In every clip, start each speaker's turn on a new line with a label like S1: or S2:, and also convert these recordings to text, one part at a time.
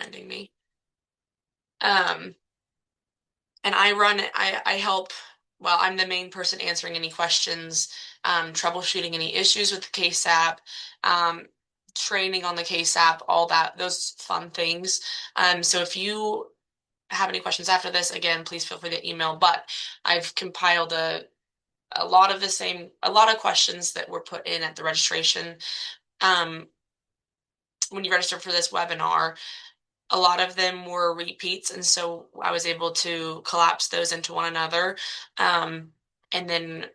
S1: finding me. Um, and I help, well, I'm the main person answering any questions, troubleshooting any issues with the KSApp, um, training on the KSApp, all that, those fun things. So if you have any questions after this, again, please feel free to email. But I've compiled a lot of a lot of questions that were put in at the registration. Um, when you register for this webinar, a lot of them were repeats, and so I was able to collapse those into one another, and then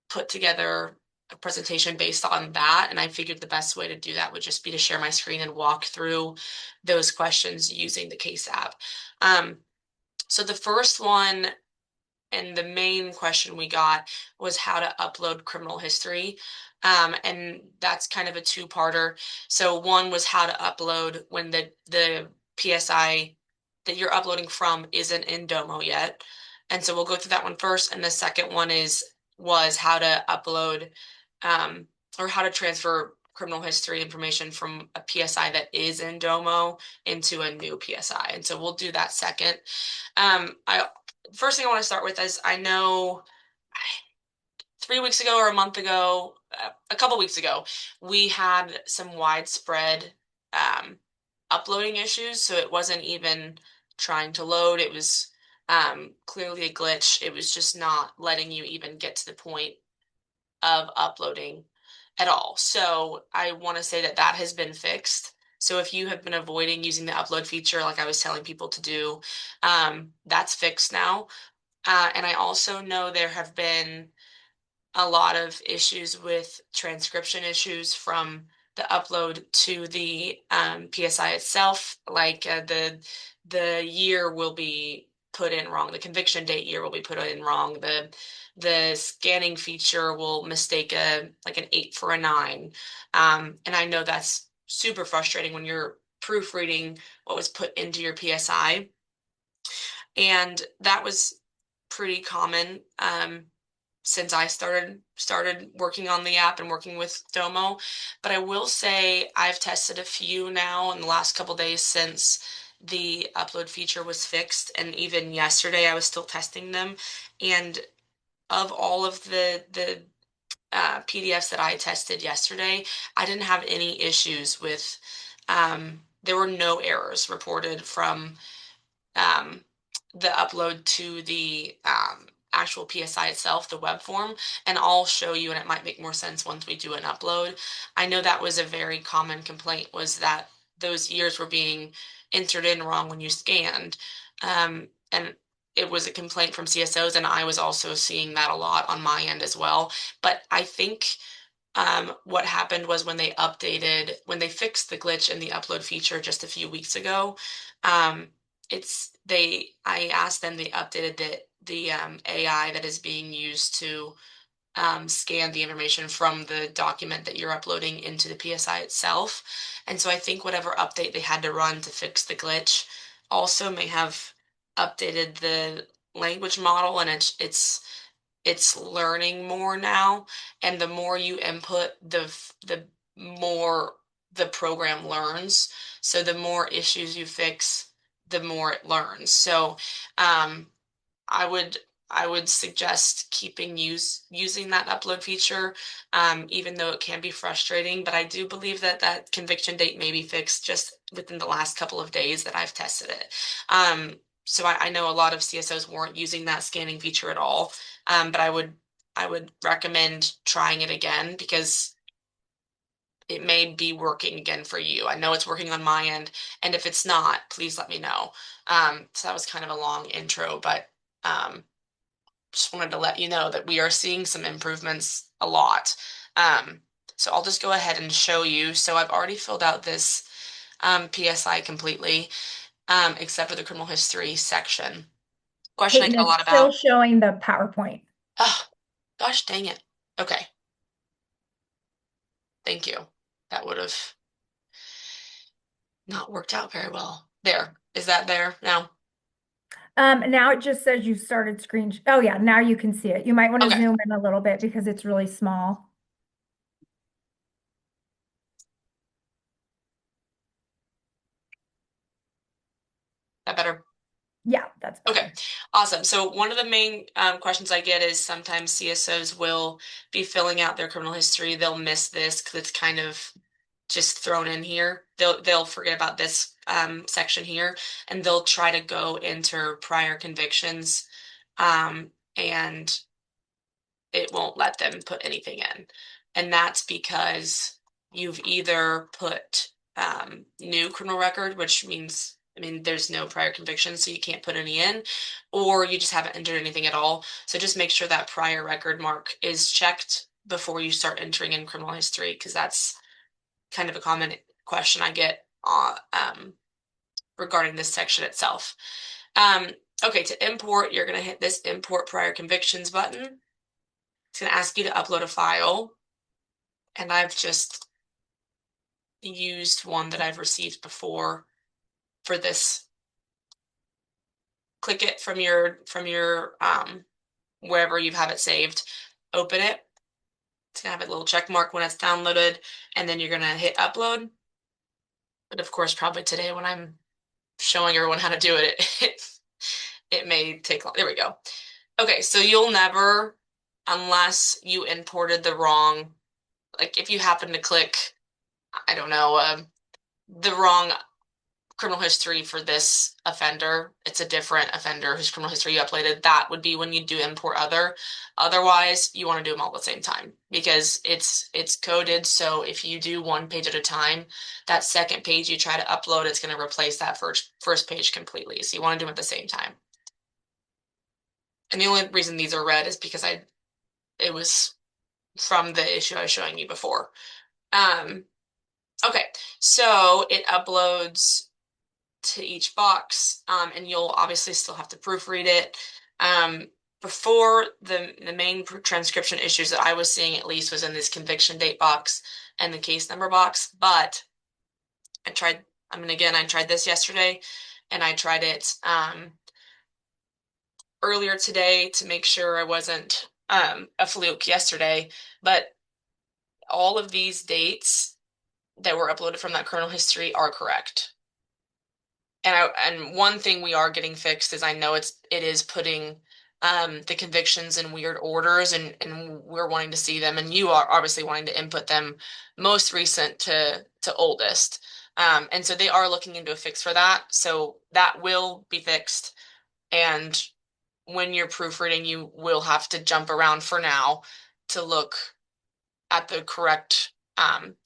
S1: put together a presentation based on that. And I figured the best way to do that would just be to share my screen and walk through those questions using the KSApp. So the first one and the main question we got was how to upload criminal history. And that's kind of a two-parter. So one was how to upload when the PSI that you're uploading from isn't in Domo yet. And so we'll go through that one first. And the second one was how to upload um, or how to transfer criminal history information from a PSI that is in Domo into a new PSI. And so we'll do that second. I First thing I want to start with is I know 3 weeks ago or a month ago, a couple weeks ago, we had some widespread um, uploading issues. So it wasn't even trying to load. It was clearly a glitch. It was just not letting you even get to the point of uploading at all. So I want to say that that has been fixed. So if you have been avoiding using the upload feature, like I was telling people to do, that's fixed now. And I also know there have been a lot of issues with transcription issues from the upload to the PSI itself. Like the year will be put in wrong. The conviction date year will be put in wrong. The scanning feature will mistake a like an 8 for a 9. And I know that's super frustrating when you're proofreading what was put into your PSI. And that was pretty common since I started working on the app and working with Domo. But I will say I've tested a few now in the last couple days since the upload feature was fixed, and even yesterday I was still testing them. And of all of the PDFs that I tested yesterday, I didn't have any issues with. There were no errors reported from um, the upload to the actual PSI itself, the web form, and I'll show you, and it might make more sense once we do an upload. I know that was a very common complaint, was that those years were being entered in wrong when you scanned. And it was a complaint from CSOs, and I was also seeing that a lot on my end as well. But I think what happened was when they fixed the glitch in the upload feature just a few weeks ago, um, I asked them, they updated the AI that is being used to scan the information from the document that you're uploading into the PSI itself. And so I think whatever update they had to run to fix the glitch also may have updated the language model, and it's learning more now, and the more you input, the more the program learns. So the more issues you fix, the more it learns. So um, I would I would suggest using that upload feature, even though it can be frustrating. But I do believe that that conviction date may be fixed just within the last couple of days that I've tested it. So I know a lot of CSOs weren't using that scanning feature at all, but I would recommend trying it again because it may be working again for you. I know it's working on my end, and if it's not, please let me know. So that was kind of a long intro, but um, just wanted to let you know that we are seeing some improvements a lot. Um, so I'll just go ahead and show you. So I've already filled out this PSI completely, except for the criminal history section. Question I
S2: Peyton,
S1: get a
S2: it's
S1: lot
S2: still
S1: about.
S2: showing the PowerPoint.
S1: Oh, gosh, dang it. Okay, thank you. That would have not worked out very well. There. Is that there now?
S2: Now it just says you started screen. Oh yeah, now you can see it. You might want to
S1: Okay.
S2: zoom in a little bit because it's really small.
S1: That better?
S2: Yeah, that's
S1: Okay,
S2: better.
S1: awesome. So one of the main questions I get is sometimes CSOs will be filling out their criminal history. They'll miss this because it's kind of just thrown in here. They'll forget about this section here, and they'll try to go into prior convictions, and it won't let them put anything in. And that's because you've either put new criminal record, which means, I mean, there's no prior conviction, so you can't put any in, or you just haven't entered anything at all. So just make sure that prior record mark is checked before you start entering in criminal history, because that's kind of a common question I get regarding this section itself. Um, okay, to import, you're going to hit this import prior convictions button. It's going to ask you to upload a file, and I've just used one that I've received before for this. Click it from your wherever you have it saved. Open it. It's gonna have a little check mark when it's downloaded, and then you're gonna hit upload. But of course, probably today when I'm showing everyone how to do it, it may take long. There we go. Okay, so you'll never, unless you imported the wrong, like if you happen to click, I don't know, the wrong criminal history for this offender, it's a different offender whose criminal history you uploaded, that would be when you do import other. Otherwise, you want to do them all at the same time because it's coded. So if you do one page at a time, that second page you try to upload is going to replace that first page completely. So you want to do them at the same time. And the only reason these are red is because I it was from the issue I was showing you before. Um, okay, so it uploads to each box, and you'll obviously still have to proofread it. Um, Before the main transcription issues that I was seeing at least was in this conviction date box and the case number box, but I tried, I mean, again, I tried this yesterday and I tried it earlier today to make sure I wasn't a fluke yesterday, but all of these dates that were uploaded from that criminal history are correct. And one thing we are getting fixed is I know it is putting the convictions in weird orders, and we're wanting to see them, and you are obviously wanting to input them most recent to oldest. And so they are looking into a fix for that. So that will be fixed. And when you're proofreading, you will have to jump around for now to look at the correct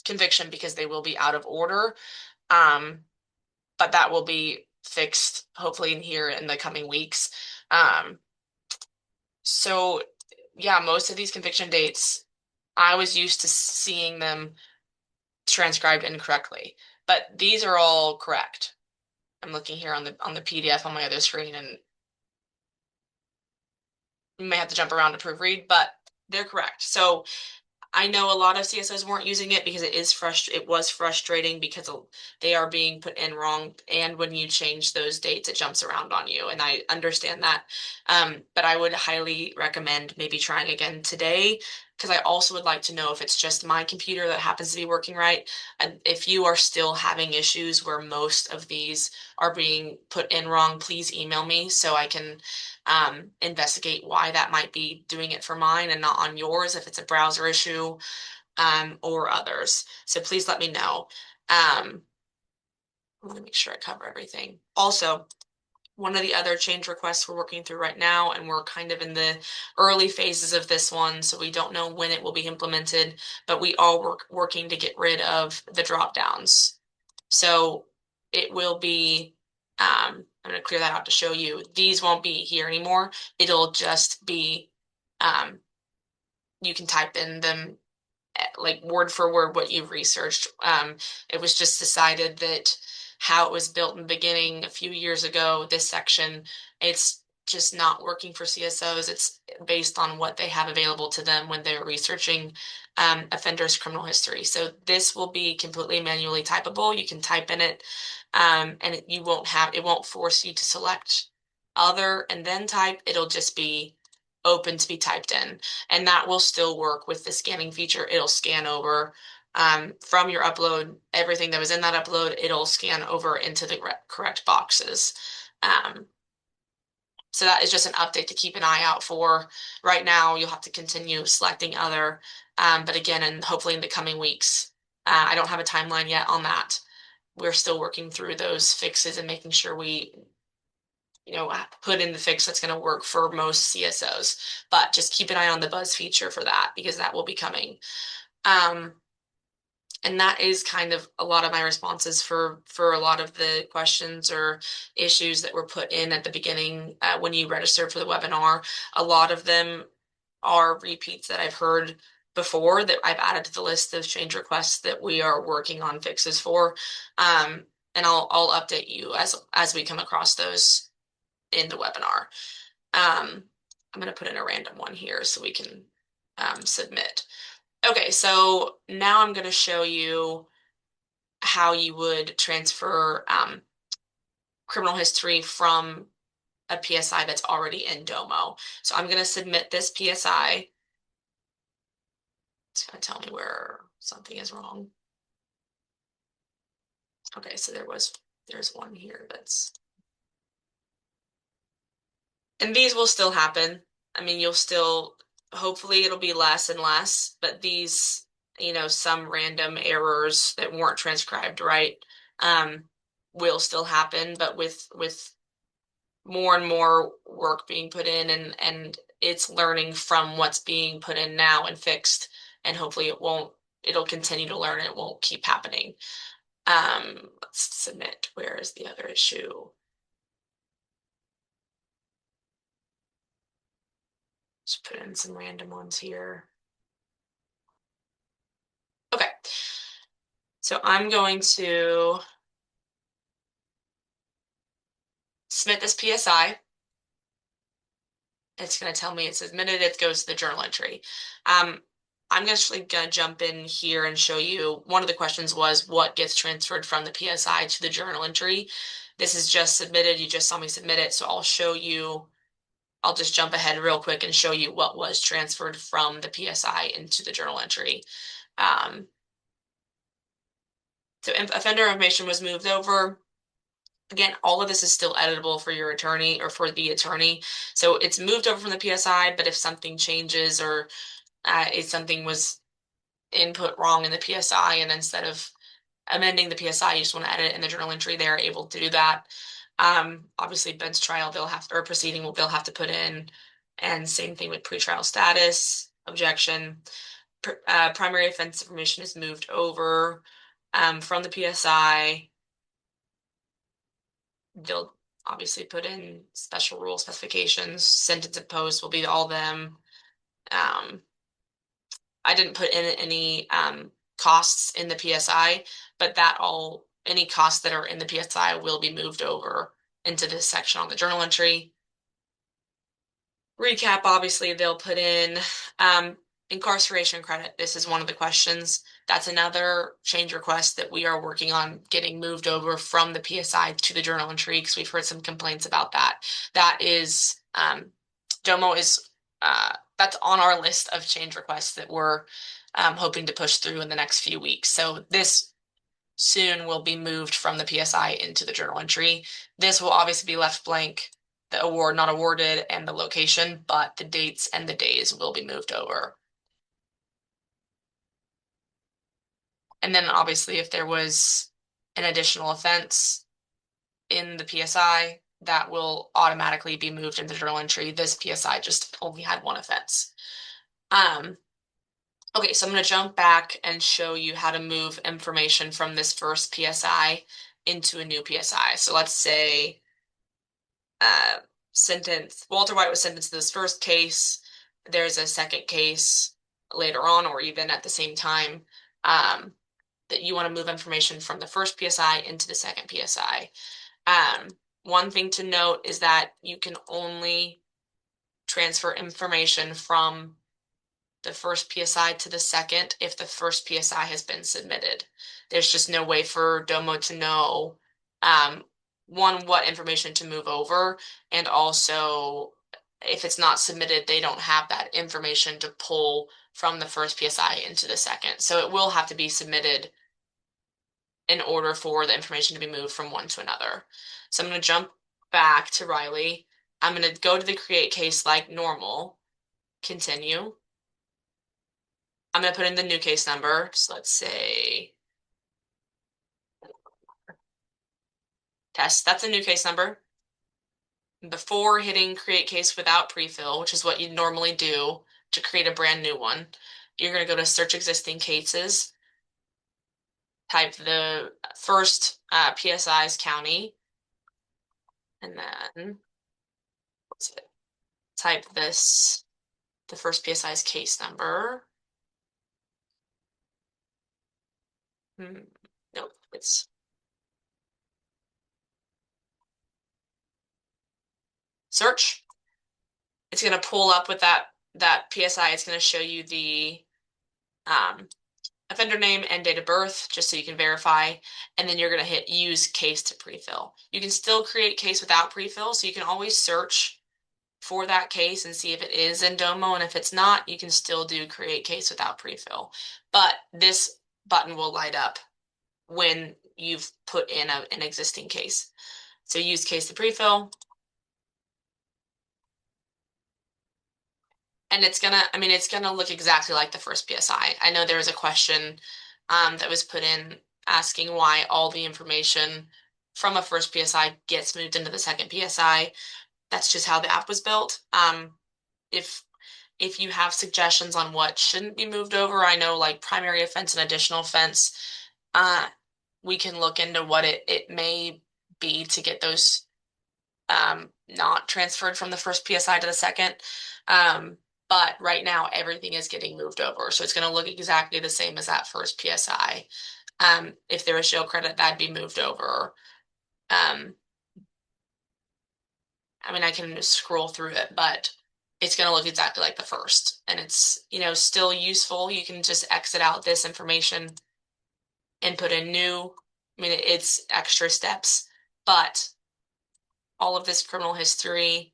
S1: conviction because they will be out of order. Um, but that will be fixed hopefully in here in the coming weeks. Um, so yeah, most of these conviction dates, I was used to seeing them transcribed incorrectly, but these are all correct. I'm looking here on the PDF on my other screen, and you may have to jump around to proofread, but they're correct. So I know a lot of CSOs weren't using it because it was frustrating because they are being put in wrong, and when you change those dates, it jumps around on you, and I understand that. But I would highly recommend maybe trying again today because I also would like to know if it's just my computer that happens to be working right, and if you are still having issues where most of these are being put in wrong, please email me so I can investigate why that might be doing it for mine and not on yours if it's a browser issue or others. So please let me know. I want to make sure I cover everything. Also, one of the other change requests we're working through right now, and we're kind of in the early phases of this one, so we don't know when it will be implemented, but we are working to get rid of the drop downs. So it will be, I'm going to clear that out to show you. These won't be here anymore. It'll just be, um, you can type in them like word for word what you've researched. It was just decided that how it was built in the beginning a few years ago, this section, it's just not working for CSOs. It's based on what they have available to them when they're researching offenders' criminal history. So this will be completely manually typable. You can type in it, and it won't force you to select other and then type. It'll just be open to be typed in, and that will still work with the scanning feature. It'll scan over from your upload, everything that was in that upload, it'll scan over into the correct boxes. Um, so that is just an update to keep an eye out for. Right now, you'll have to continue selecting other, but again, and hopefully in the coming weeks. I don't have a timeline yet on that. We're still working through those fixes and making sure we, put in the fix that's going to work for most CSOs. But just keep an eye on the buzz feature for that because that will be coming. Um, and that is kind of a lot of my responses for a lot of the questions or issues that were put in at the beginning when you registered for the webinar. A lot of them are repeats that I've heard before that I've added to the list of change requests that we are working on fixes for. And I'll update you as we come across those in the webinar. I'm going to put in a random one here so we can submit. Okay, so now I'm going to show you how you would transfer criminal history from a PSI that's already in Domo. So I'm going to submit this PSI. It's going to tell me where something is wrong. Okay, so there's one here that's, and these will still happen. I mean, you'll still, hopefully it'll be less and less, but these, some random errors that weren't transcribed right, um, will still happen, but with more and more work being put in and it's learning from what's being put in now and fixed, and hopefully it'll continue to learn. It won't keep happening. Let's submit. Where is the other issue? Just put in some random ones here. Okay. So I'm going to submit this PSI. It's going to tell me it's submitted. It goes to the journal entry. I'm actually going to jump in here and show you. One of the questions was what gets transferred from the PSI to the journal entry. This is just submitted. You just saw me submit it. So I'll show you. I'll just jump ahead real quick and show you what was transferred from the PSI into the journal entry. Um, so offender information was moved over. Again, all of this is still editable for your attorney or for the attorney. So it's moved over from the PSI, but if something changes or if something was input wrong in the PSI and instead of amending the PSI, you just want to edit it in the journal entry, they're able to do that. Obviously, bench trial, or proceeding, they'll have to put in, and same thing with pretrial status, objection. Primary offense information is moved over from the PSI. They'll obviously put in special rule specifications. Sentence imposed will be all them. Um, I didn't put in any costs in the PSI, but any costs that are in the PSI will be moved over into this section on the journal entry. Recap, obviously, they'll put in incarceration credit. This is one of the questions. That's another change request that we are working on getting moved over from the PSI to the journal entry because we've heard some complaints about that. That is, Domo is, that's on our list of change requests that we're hoping to push through in the next few weeks. So this soon will be moved from the PSI into the journal entry. This will obviously be left blank, the award not awarded and the location, but the dates and the days will be moved over. And then obviously if there was an additional offense in the PSI, that will automatically be moved into the journal entry. This PSI just only had one offense. Okay, so I'm going to jump back and show you how to move information from this first PSI into a new PSI. So let's say uh, Walter White was sentenced to this first case. There's a second case later on, or even at the same time, that you want to move information from the first PSI into the second PSI. One thing to note is that you can only transfer information from the first PSI to the second if the first PSI has been submitted. There's just no way for Domo to know, one, what information to move over, and also if it's not submitted, they don't have that information to pull from the first PSI into the second. So it will have to be submitted in order for the information to be moved from one to another. So I'm going to jump back to Riley. I'm going to go to the create case like normal, continue. I'm going to put in the new case number. So let's say test. That's a new case number. Before hitting create case without prefill, which is what you'd normally do to create a brand new one, you're going to go to search existing cases, type the first PSI's county, and then what's it? Type this, the first PSI's case number. Nope, it's search. It's going to pull up with that PSI. It's going to show you the um, offender name and date of birth, just so you can verify. And then you're going to hit use case to prefill. You can still create case without prefill, so you can always search for that case and see if it is in Domo. And if it's not, you can still do create case without prefill. But this button will light up when you've put in an existing case. So use case to prefill. And it's gonna look exactly like the first PSI. I know there was a question that was put in asking why all the information from a first PSI gets moved into the second PSI. That's just how the app was built. If if you have suggestions on what shouldn't be moved over, I know like primary offense and additional offense, uh, we can look into what it may be to get those not transferred from the first PSI to the second. Um, but right now, everything is getting moved over. So it's going to look exactly the same as that first PSI. If there was show credit, that'd be moved over. Um, I mean, I can just scroll through it, but it's going to look exactly like the first. And it's, still useful. You can just exit out this information and put in new. I mean, it's extra steps, but all of this criminal history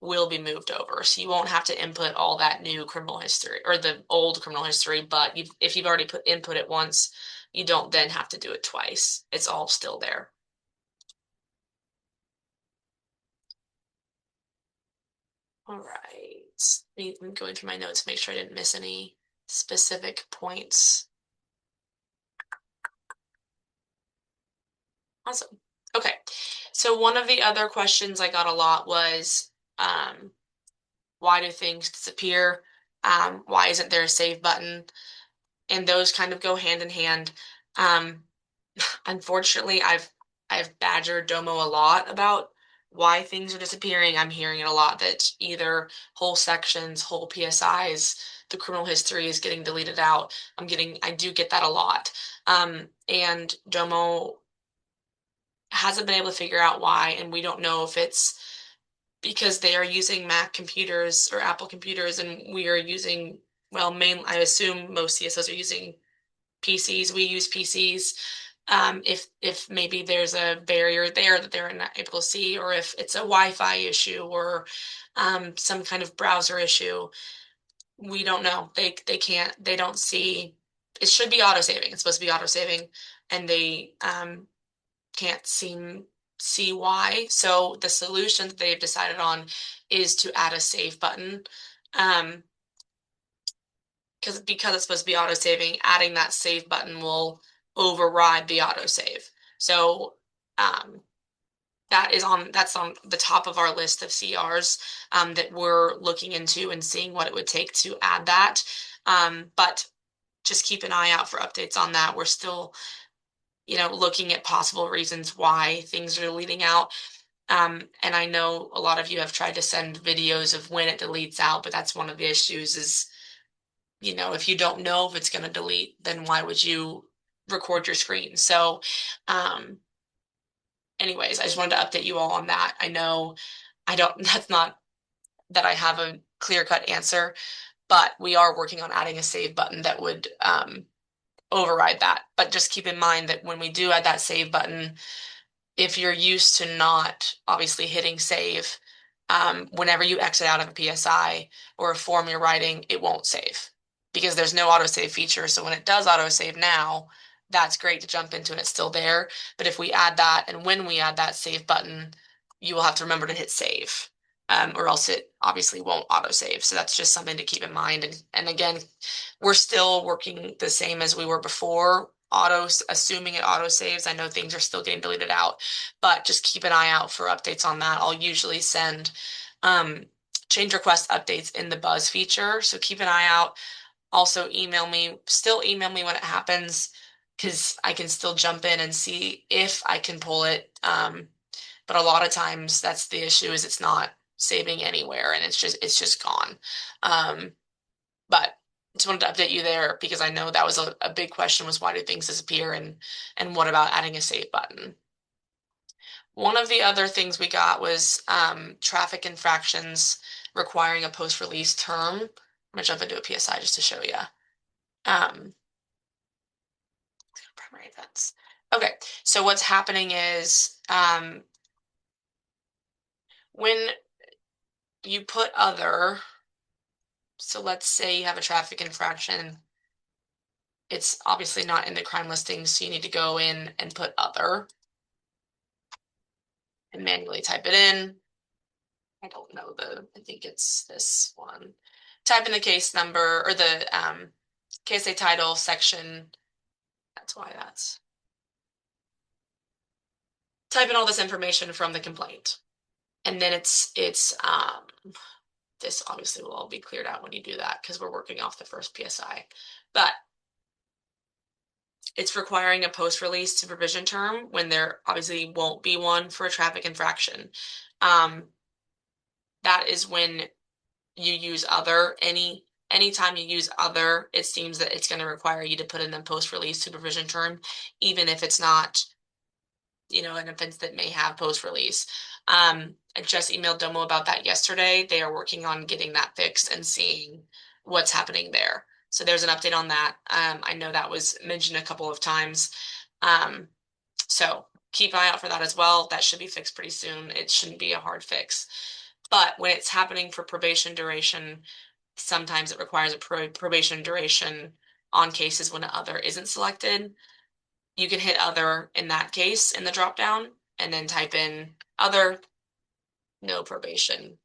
S1: will be moved over. So you won't have to input all that new criminal history or the old criminal history, but if you've already input it once, you don't then have to do it twice. It's all still there. All right. I'm going through my notes to make sure I didn't miss any specific points. Awesome. Okay. So one of the other questions I got a lot was, why do things disappear? Why isn't there a save button? And those kind of go hand in hand. Um, Unfortunately, I've badgered Domo a lot about why things are disappearing. I'm hearing it a lot that either whole sections, whole PSIs, the criminal history is getting deleted out. I do get that a lot. And Domo hasn't been able to figure out why, and we don't know if it's because they are using Mac computers or Apple computers, and we are using, well, I assume most CSOs are using PCs. We use PCs. If maybe there's a barrier there that they're not able to see, or if it's a Wi-Fi issue or some kind of browser issue, we don't know. They don't see. It should be auto saving. It's supposed to be auto saving, and they can't see why. So the solution that they've decided on is to add a save button. Um, because it's supposed to be auto saving, adding that save button will override the auto save. So um, that's on the top of our list of CRs that we're looking into and seeing what it would take to add that. But just keep an eye out for updates on that. We're still, looking at possible reasons why things are leading out. And I know a lot of you have tried to send videos of when it deletes out, but that's one of the issues is if you don't know if it's going to delete, then why would you record your screen? So, um, anyways, I just wanted to update you all on that. I know that's not that I have a clear-cut answer, but we are working on adding a save button that would override that. But just keep in mind that when we do add that save button, if you're used to not obviously hitting save, whenever you exit out of a PSI or a form you're writing, it won't save because there's no autosave feature. So when it does autosave now, that's great to jump into and it's still there. But if we add that and when we add that save button, you will have to remember to hit save, or else it obviously won't autosave. So that's just something to keep in mind. And again, we're still working the same as we were before. Assuming it auto saves. I know things are still getting deleted out, but just keep an eye out for updates on that. I'll usually send um, change request updates in the Buzz feature, so keep an eye out. Also, still email me when it happens, because I can still jump in and see if I can pull it. But a lot of times that's the issue is it's not saving anywhere and it's just gone. Um, but just wanted to update you there because I know that was a big question was why do things disappear and what about adding a save button? One of the other things we got was traffic infractions requiring a post-release term. I'm gonna jump into a PSI just to show you. Um, primary events. Okay, so what's happening is when you put other, so let's say you have a traffic infraction, it's obviously not in the crime listings, so you need to go in and put other and manually type it in. I don't know I think it's this one. Type in the case number or the KSA title section. That's why that's. Type in all this information from the complaint. And then it's this obviously will all be cleared out when you do that because we're working off the first PSI. But it's requiring a post-release supervision term when there obviously won't be one for a traffic infraction. Um, that is when you use other, anytime you use other, it seems that it's going to require you to put in a post-release supervision term, even if it's not, an offense that may have post-release. I just emailed Domo about that yesterday. They are working on getting that fixed and seeing what's happening there. So there's an update on that. I know that was mentioned a couple of times. Um, so keep an eye out for that as well. That should be fixed pretty soon. It shouldn't be a hard fix. But when it's happening for probation duration, sometimes it requires a probation duration on cases when other isn't selected. You can hit other in that case in the drop down and then type in other, no probation,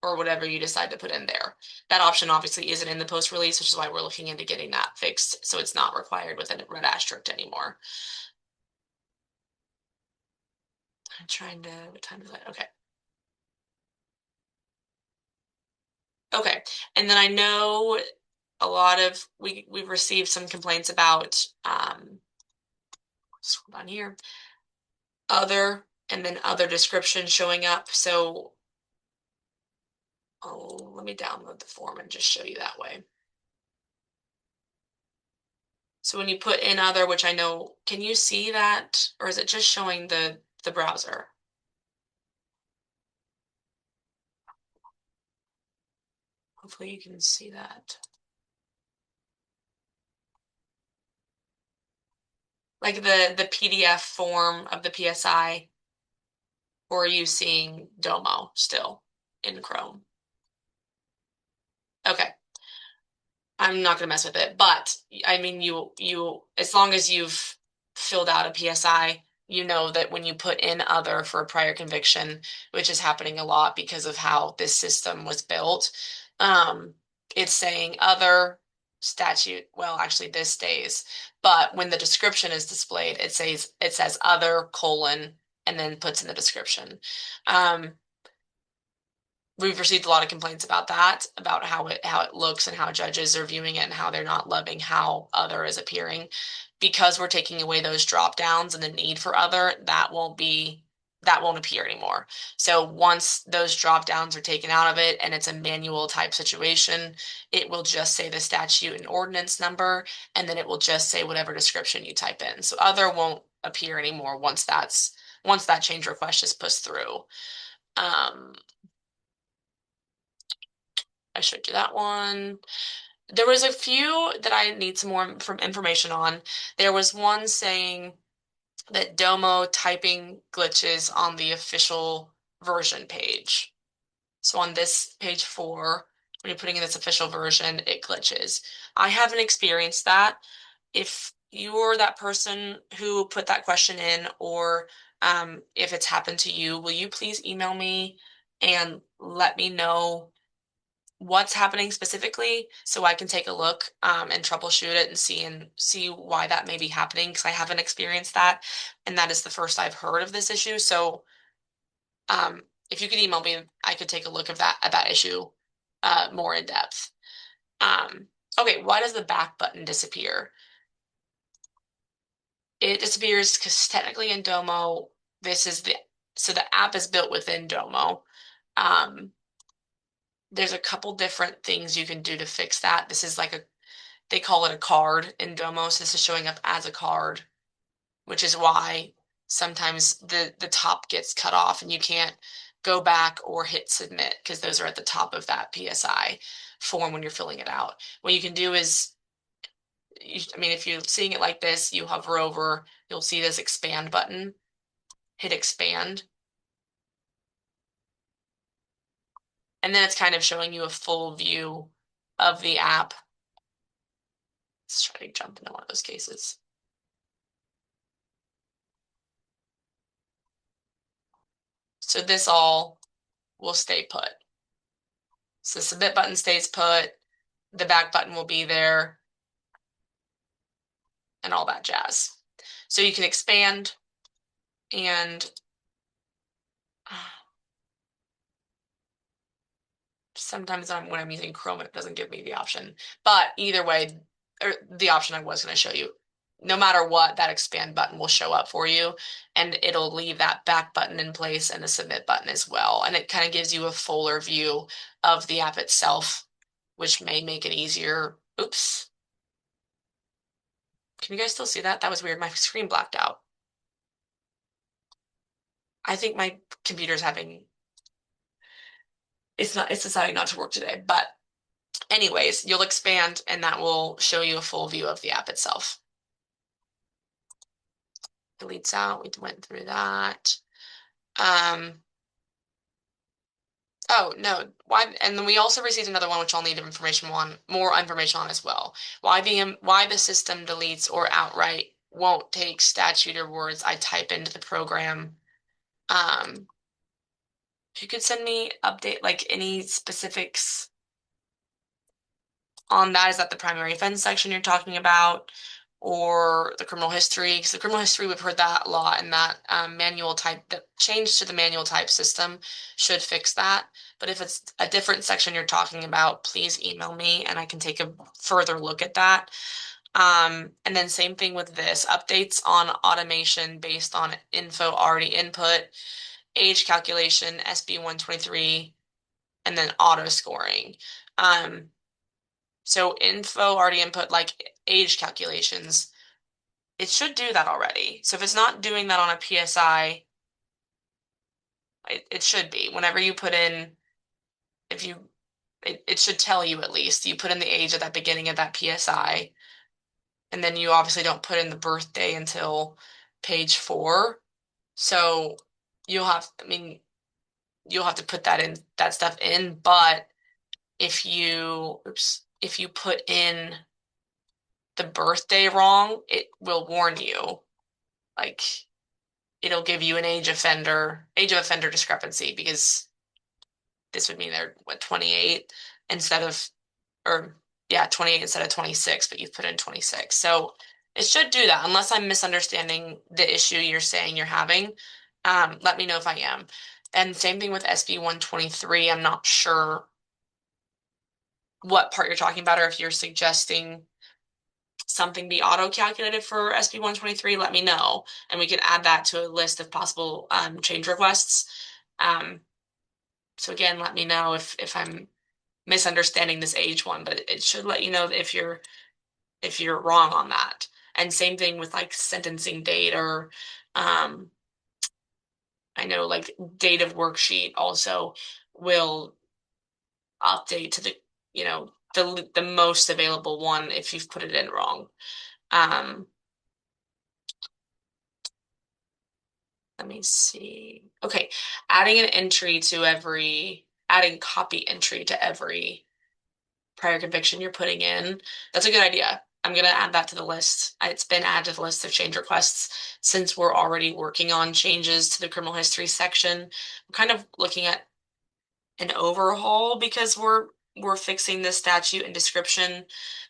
S1: or whatever you decide to put in there. That option obviously isn't in the post release, which is why we're looking into getting that fixed so it's not required with a red asterisk anymore. I'm trying to, what time is that? Okay. Okay. And then I know a lot of we've received some complaints about scroll down here, other and then other description showing up. So let me download the form and just show you that way. So when you put in other, which I know, can you see that? Or is it just showing the browser? Hopefully you can see that. Like the PDF form of the PSI, or are you seeing Domo still in Chrome? Okay. I'm not gonna mess with it, but I mean, as long as you've filled out a PSI, you know that when you put in other for a prior conviction, which is happening a lot because of how this system was built, um, it's saying other statute. Well, actually, this stays, but when the description is displayed, it says other colon and then puts in the description. Um, we've received a lot of complaints about that, about how it looks and how judges are viewing it and how they're not loving how other is appearing. Because we're taking away those drop downs and the need for other, that won't appear anymore. So once those drop downs are taken out of it and it's a manual type situation, it will just say the statute and ordinance number, and then it will just say whatever description you type in. So other won't appear anymore once that change request is pushed through. Um, I showed you that one. There was a few that I need some more from information on. There was one saying that Domo typing glitches on the official version page. So on this page 4, when you're putting in this official version, it glitches. I haven't experienced that. If you're that person who put that question in, or if it's happened to you, will you please email me and let me know what's happening specifically so I can take a look and troubleshoot it and see why that may be happening because I haven't experienced that and that is the first I've heard of this issue. So if you could email me, I could take a look at that issue more in depth. Okay, why does the back button disappear? It disappears because technically in Domo, this is the so the app is built within Domo. Um, there's a couple different things you can do to fix that. This is like a they call it a card in Domo, so this is showing up as a card, which is why sometimes the top gets cut off and you can't go back or hit submit because those are at the top of that PSI form when you're filling it out. What you can do is I mean, if you're seeing it like this, you hover over, you'll see this expand button, hit expand, and then it's kind of showing you a full view of the app. Let's try to jump into one of those cases. So this all will stay put. So the submit button stays put, the back button will be there, and all that jazz. So you can expand and sometimes when I'm using Chrome, it doesn't give me the option. But either way, or the option I was going to show you, no matter what, that expand button will show up for you and it'll leave that back button in place and the submit button as well. And it kind of gives you a fuller view of the app itself, which may make it easier. Oops. Can you guys still see that? That was weird. My screen blacked out. I think my computer's having, it's deciding not to work today. But anyways, you'll expand and that will show you a full view of the app itself. Deletes out. We went through that. Um, oh no, why? And then we also received another one, which I'll need more information on as well. Why the system deletes or outright won't take statute or words I type into the program. Um, if you could send me update like any specifics on that, is that the primary offense section you're talking about, or the criminal history? Because the criminal history, we've heard that a lot, and that manual type, that change to the manual type system should fix that. But if it's a different section you're talking about, please email me and I can take a further look at that. And then same thing with this, updates on automation based on info already input, age calculation, SB 123, and then auto scoring. Um, so info already input like age calculations, it should do that already. So if it's not doing that on a PSI, it should be. Whenever you put in, if you, it should tell you at least, you put in the age at that beginning of that PSI, and then you obviously don't put in the birthday until page 4. So I mean, you'll have to put that stuff in, but if you put in the birthday wrong, it will warn you. Like it'll give you an age of offender discrepancy because this would mean they're 28 instead of or yeah, 28 instead of 26, but you've put in 26. So it should do that unless I'm misunderstanding the issue you're saying you're having. Let me know if I am. And same thing with SB 123. I'm not sure what part you're talking about or if you're suggesting something be auto-calculated for SB 123, let me know, and we can add that to a list of possible change requests. Um, so again, let me know if I'm misunderstanding this age one, but it should let you know if you're wrong on that. And same thing with like sentencing date or um, I know like date of worksheet also will update to the the most available one if you've put it in wrong. Um, Let me see. Okay, adding copy entry to every prior conviction you're putting in. That's a good idea. I'm gonna add that to the list. It's been added to the list of change requests since we're already working on changes to the criminal history section. We're kind of looking at an overhaul because we're fixing the statute and description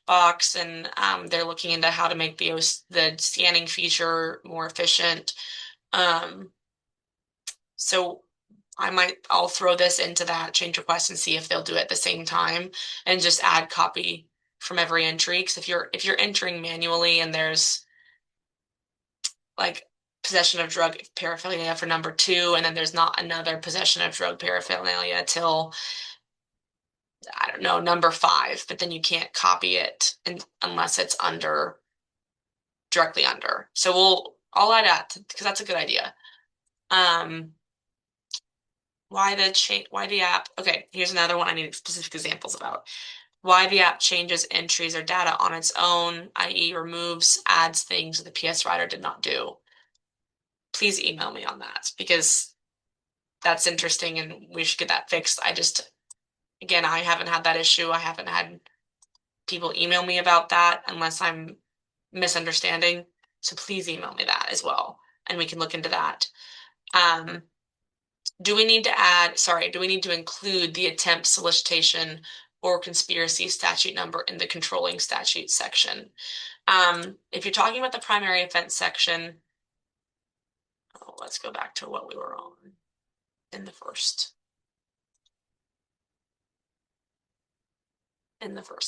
S1: box, and they're looking into how to make the scanning feature more efficient. Um, so I'll throw this into that change request and see if they'll do it at the same time and just add copy from every entry. Because if you're entering manually and there's like possession of drug paraphernalia for number two, and then there's not another possession of drug paraphernalia till I don't know, number five, but then you can't copy it unless it's under directly under. So I'll add that because that's a good idea. Um, why the app? Okay, here's another one I need specific examples about. Why the app changes entries or data on its own, i.e. removes, adds things the PS writer did not do. Please email me on that because that's interesting and we should get that fixed. Again, I haven't had that issue. I haven't had people email me about that unless I'm misunderstanding. So please email me that as well, and we can look into that. Um, do we need to include the attempt solicitation or conspiracy statute number in the controlling statute section? If you're talking about the primary offense section, let's go back to what we were on in the first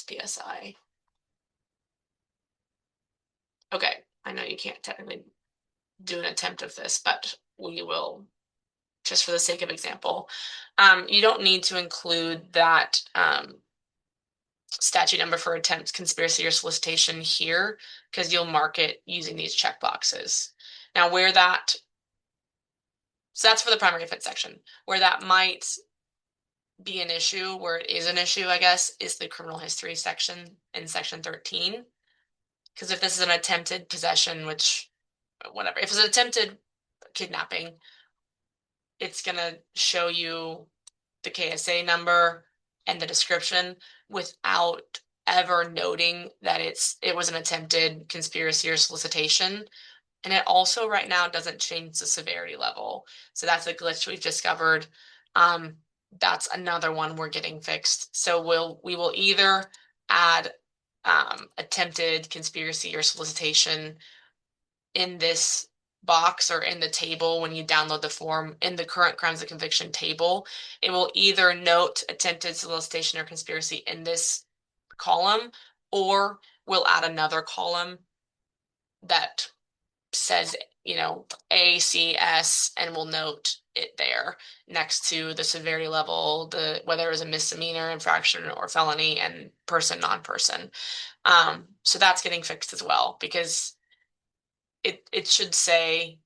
S1: PSI. Okay, I know you can't technically do an attempt of this, but we will just for the sake of example. You don't need to include that statute number for attempt, conspiracy, or solicitation here because you'll mark it using these check boxes. Now, so that's for the primary offense section. Where that might be an issue, where it is an issue, I guess, is the criminal history section in section 13. Because if this is an attempted possession, which, whatever, if it's an attempted kidnapping, it's going to show you the KSA number and the description without ever noting that it was an attempted conspiracy or solicitation. And it also right now doesn't change the severity level. So that's a glitch we've discovered. Um, that's another one we're getting fixed. So we will either add attempted conspiracy or solicitation in this box or in the table when you download the form in the current crimes of conviction table. It will either note attempted solicitation or conspiracy in this column, or we'll add another column that says, A, C, S, and we'll note it there next to the severity level, whether it was a misdemeanor, infraction, or felony, and person, non-person. So that's getting fixed as well because it should say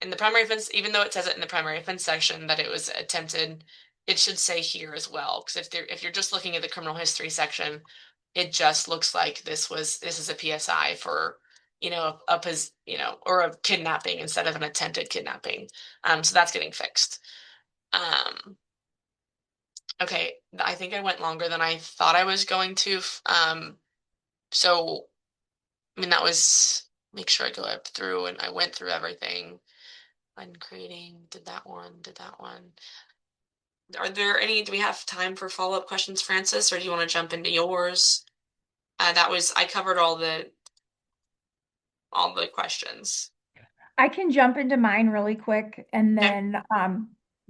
S1: in the primary offense, even though it says it in the primary offense section that it was attempted, it should say here as well. Because if you're just looking at the criminal history section, it just looks like this is a PSI for, or a kidnapping instead of an attempted kidnapping. So that's getting fixed. Okay, I think I went longer than I thought I was going to. So I mean that was make sure I go up through and I went through everything. Uncreating, did that one, did that one. Do we have time for follow-up questions, Francis, or do you want to jump into yours? I covered all the questions.
S2: I can jump into mine really quick and
S1: Okay.
S2: then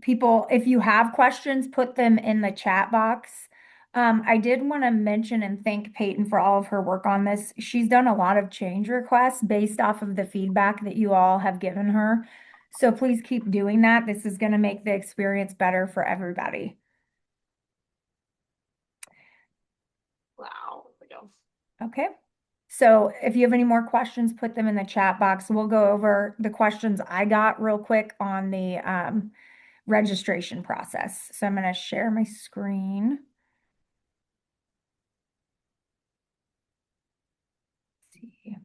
S2: people, if you have questions, put them in the chat box. I did want to mention and thank Peyton for all of her work on this. She's done a lot of change requests based off of the feedback that you all have given her. So please keep doing that. This is going to make the experience better for everybody.
S1: Wow. There we go.
S2: Okay. So if you have any more questions, put them in the chat box. We'll go over the questions I got real quick on the registration process. So I'm going to share my screen. Let's see.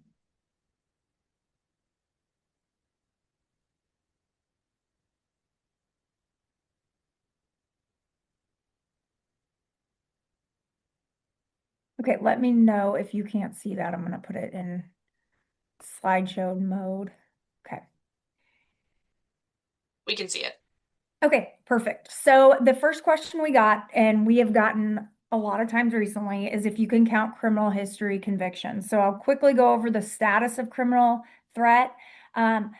S2: Okay, let me know if you can't see that. I'm gonna put it in slideshow mode. Okay.
S1: We can see it.
S2: Okay, perfect. So the first question we got, and we have gotten a lot of times recently, is if you can count criminal history convictions. So I'll quickly go over the status of criminal threat. Um,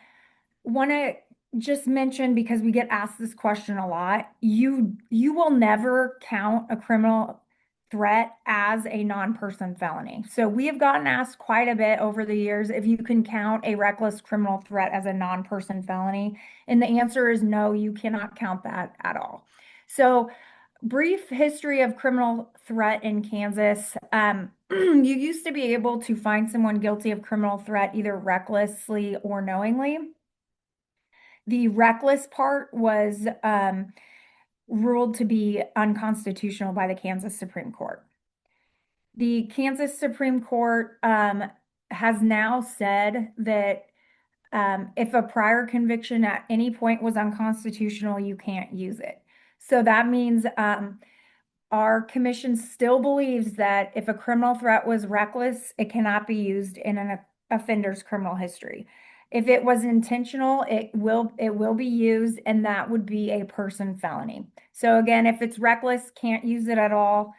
S2: Want to just mention, because we get asked this question a lot, you will never count a criminal threat as a non-person felony. So we have gotten asked quite a bit over the years if you can count a reckless criminal threat as a non-person felony, and the answer is no, you cannot count that at all. So brief history of criminal threat in Kansas. You used to be able to find someone guilty of criminal threat either recklessly or knowingly. The reckless part was ruled to be unconstitutional by the Kansas Supreme Court. The Kansas Supreme Court has now said that if a prior conviction at any point was unconstitutional, you can't use it. So that means our commission still believes that if a criminal threat was reckless, it cannot be used in an offender's criminal history. If it was intentional, it will be used, and that would be a person felony. So again, if it's reckless, can't use it at all.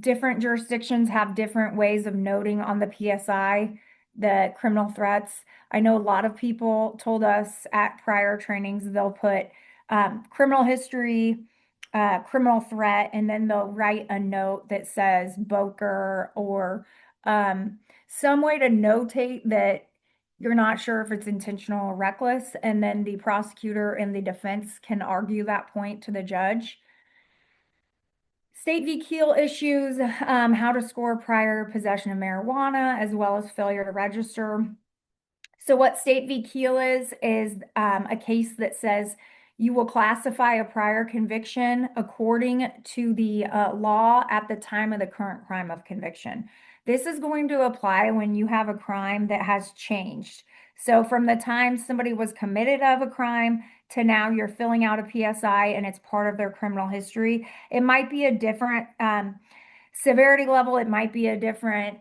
S2: Different jurisdictions have different ways of noting on the PSI the criminal threats. I know a lot of people told us at prior trainings they'll put criminal history, criminal threat, and then they'll write a note that says Boker or some way to notate that you're not sure if it's intentional or reckless. And then the prosecutor and the defense can argue that point to the judge. State v. Keel issues, how to score prior possession of marijuana, as well as failure to register. So what State v. Keel is a case that says you will classify a prior conviction according to the law at the time of the current crime of conviction. This is going to apply when you have a crime that has changed. So from the time somebody was committed of a crime to now you're filling out a PSI and it's part of their criminal history, it might be a different severity level. It might be a different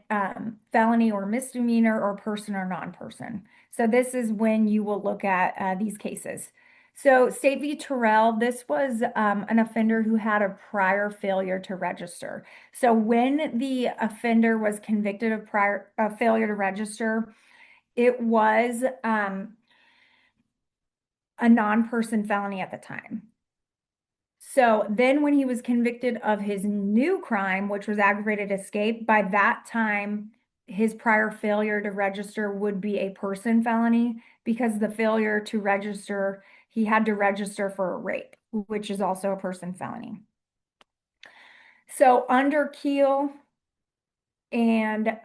S2: felony or misdemeanor or person or non-person. So this is when you will look at these cases. So State v. Terrell, this was an offender who had a prior failure to register. So when the offender was convicted of prior failure to register, it was a non-person felony at the time. So then when he was convicted of his new crime, which was aggravated escape, by that time, his prior failure to register would be a person felony because the failure to register, he had to register for a rape, which is also a person felony. So under Keel and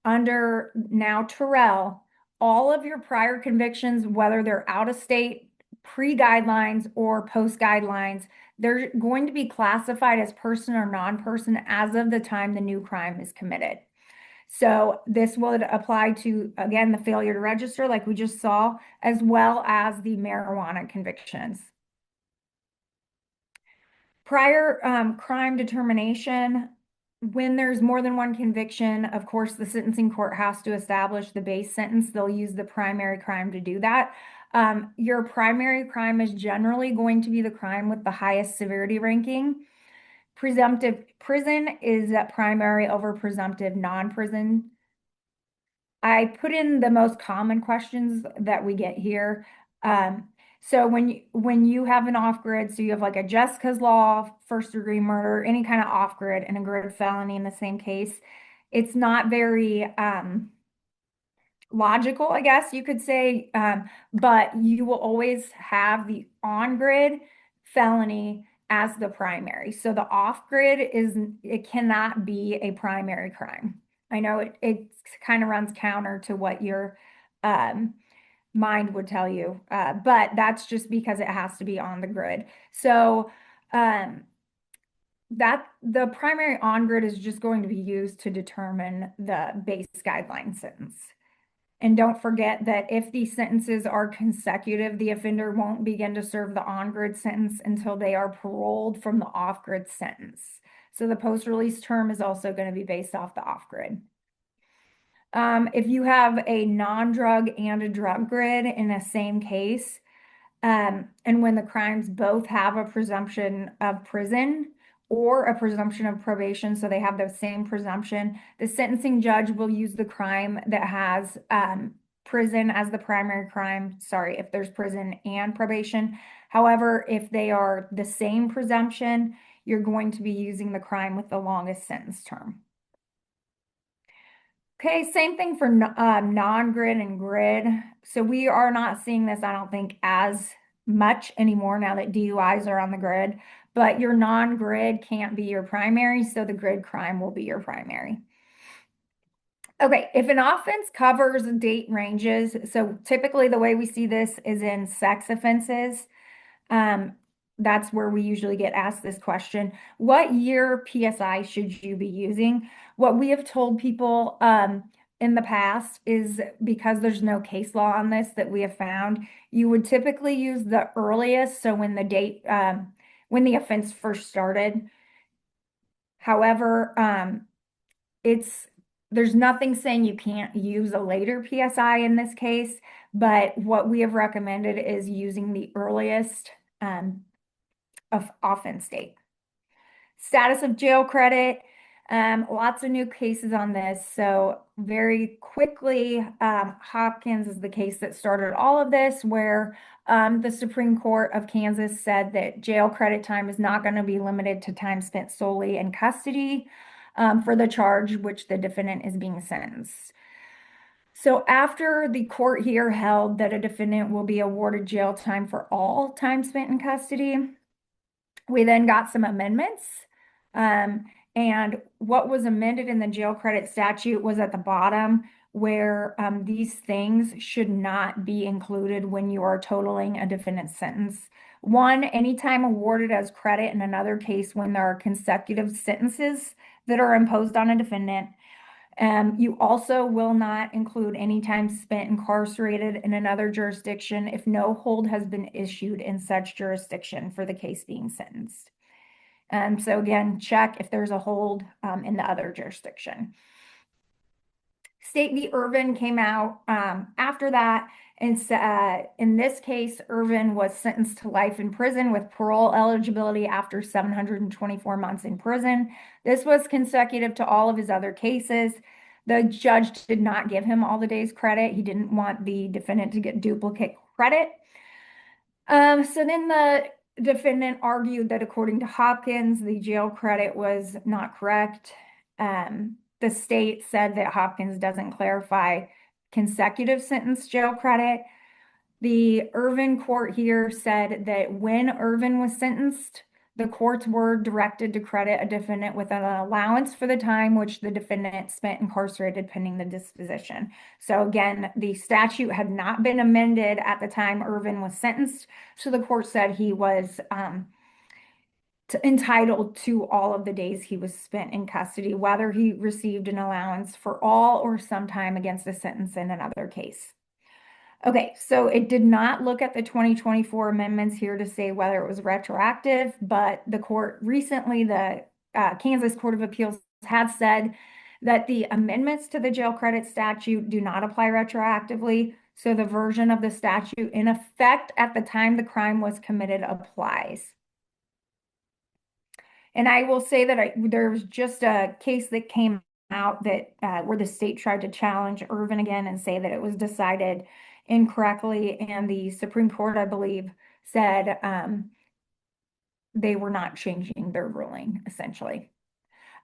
S2: under now Terrell, all of your prior convictions, whether they're out of state, pre-guidelines or post-guidelines, they're going to be classified as person or non-person as of the time the new crime is committed. So this would apply to, again, the failure to register, like we just saw, as well as the marijuana convictions. Prior crime determination, when there's more than one conviction, of course, the sentencing court has to establish the base sentence. They'll use the primary crime to do that. Your primary crime is generally going to be the crime with the highest severity ranking. Presumptive prison is primary over presumptive non-prison. I put in the most common questions that we get here. So when you have an off-grid, so you have like a Jessica's Law, first degree murder, any kind of off-grid and a grid felony in the same case, it's not very logical, I guess you could say, but you will always have the on-grid felony as the primary. So the off-grid it cannot be a primary crime. I know it kind of runs counter to what your mind would tell you, but that's just because it has to be on the grid. So that the primary on-grid is just going to be used to determine the base guideline sentence. And don't forget that if these sentences are consecutive, the offender won't begin to serve the on-grid sentence until they are paroled from the off-grid sentence. So the post-release term is also going to be based off the off-grid. If you have a non-drug and a drug grid in the same case, and when the crimes both have a presumption of prison or a presumption of probation, so they have the same presumption, the sentencing judge will use the crime that has prison as the primary crime. Sorry, if there's prison and probation. However, if they are the same presumption, you're going to be using the crime with the longest sentence term. Okay, same thing for non-grid and grid. So we are not seeing this, I don't think, as much anymore now that DUIs are on the grid, but your non-grid can't be your primary, so the grid crime will be your primary. Okay, if an offense covers date ranges, so typically the way we see this is in sex offenses. Um, that's where we usually get asked this question. What year PSI should you be using? What we have told people in the past is because there's no case law on this that we have found, you would typically use the earliest, so when the date, when the offense first started. However, it's there's nothing saying you can't use a later PSI in this case, but what we have recommended is using the earliest of offense date. Status of jail credit, lots of new cases on this. So very quickly, Hopkins is the case that started all of this, where the Supreme Court of Kansas said that jail credit time is not going to be limited to time spent solely in custody for the charge which the defendant is being sentenced. So after the court here held that a defendant will be awarded jail time for all time spent in custody, we then got some amendments. And what was amended in the jail credit statute was at the bottom where these things should not be included when you are totaling a defendant's sentence. One, anytime awarded as credit in another case when there are consecutive sentences that are imposed on a defendant. You also will not include any time spent incarcerated in another jurisdiction if no hold has been issued in such jurisdiction for the case being sentenced. So again, check if there's a hold in the other jurisdiction. State v. Irvin came out after that. And in this case, Irvin was sentenced to life in prison with parole eligibility after 724 months in prison. This was consecutive to all of his other cases. The judge did not give him all the days credit. He didn't want the defendant to get duplicate credit. So then the defendant argued that according to Hopkins, the jail credit was not correct. The state said that Hopkins doesn't clarify consecutive sentence jail credit. The Irvin court here said that when Irvin was sentenced, the courts were directed to credit a defendant with an allowance for the time which the defendant spent incarcerated pending the disposition. So again, the statute had not been amended at the time Irvin was sentenced. So the court said he was entitled to all of the days he was spent in custody, whether he received an allowance for all or some time against a sentence in another case. Okay, so it did not look at the 2024 amendments here to say whether it was retroactive, but the court recently, the Kansas Court of Appeals had said that the amendments to the jail credit statute do not apply retroactively. So the version of the statute in effect at the time the crime was committed applies. And I will say that there was just a case that came out that where the state tried to challenge Irvin again and say that it was decided incorrectly, and the Supreme Court, I believe, said they were not changing their ruling, essentially.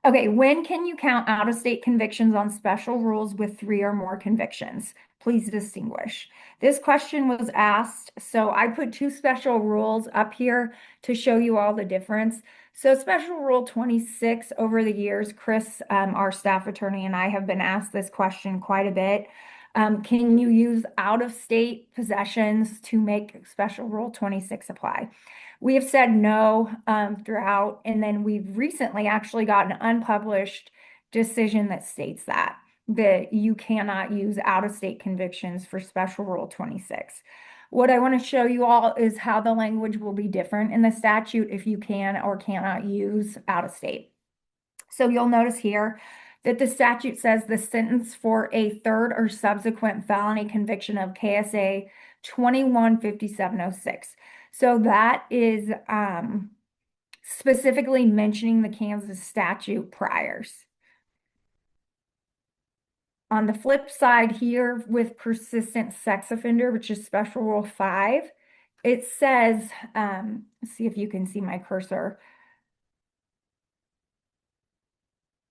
S2: Okay, when can you count out-of-state convictions on special rules with 3 or more convictions? Please distinguish. This question was asked, so I put 2 special rules up here to show you all the difference. So special rule 26, over the years, Chris, our staff attorney, and I have been asked this question quite a bit. Can you use out-of-state possessions to make special rule 26 apply? We have said no throughout, and then we've recently actually got an unpublished decision that states that you cannot use out-of-state convictions for special rule 26. What I want to show you all is how the language will be different in the statute if you can or cannot use out-of-state. So you'll notice here that the statute says the sentence for a third or subsequent felony conviction of KSA 215706. So that is specifically mentioning the Kansas statute priors. On the flip side here with persistent sex offender, which is special rule 5, it says, see if you can see my cursor.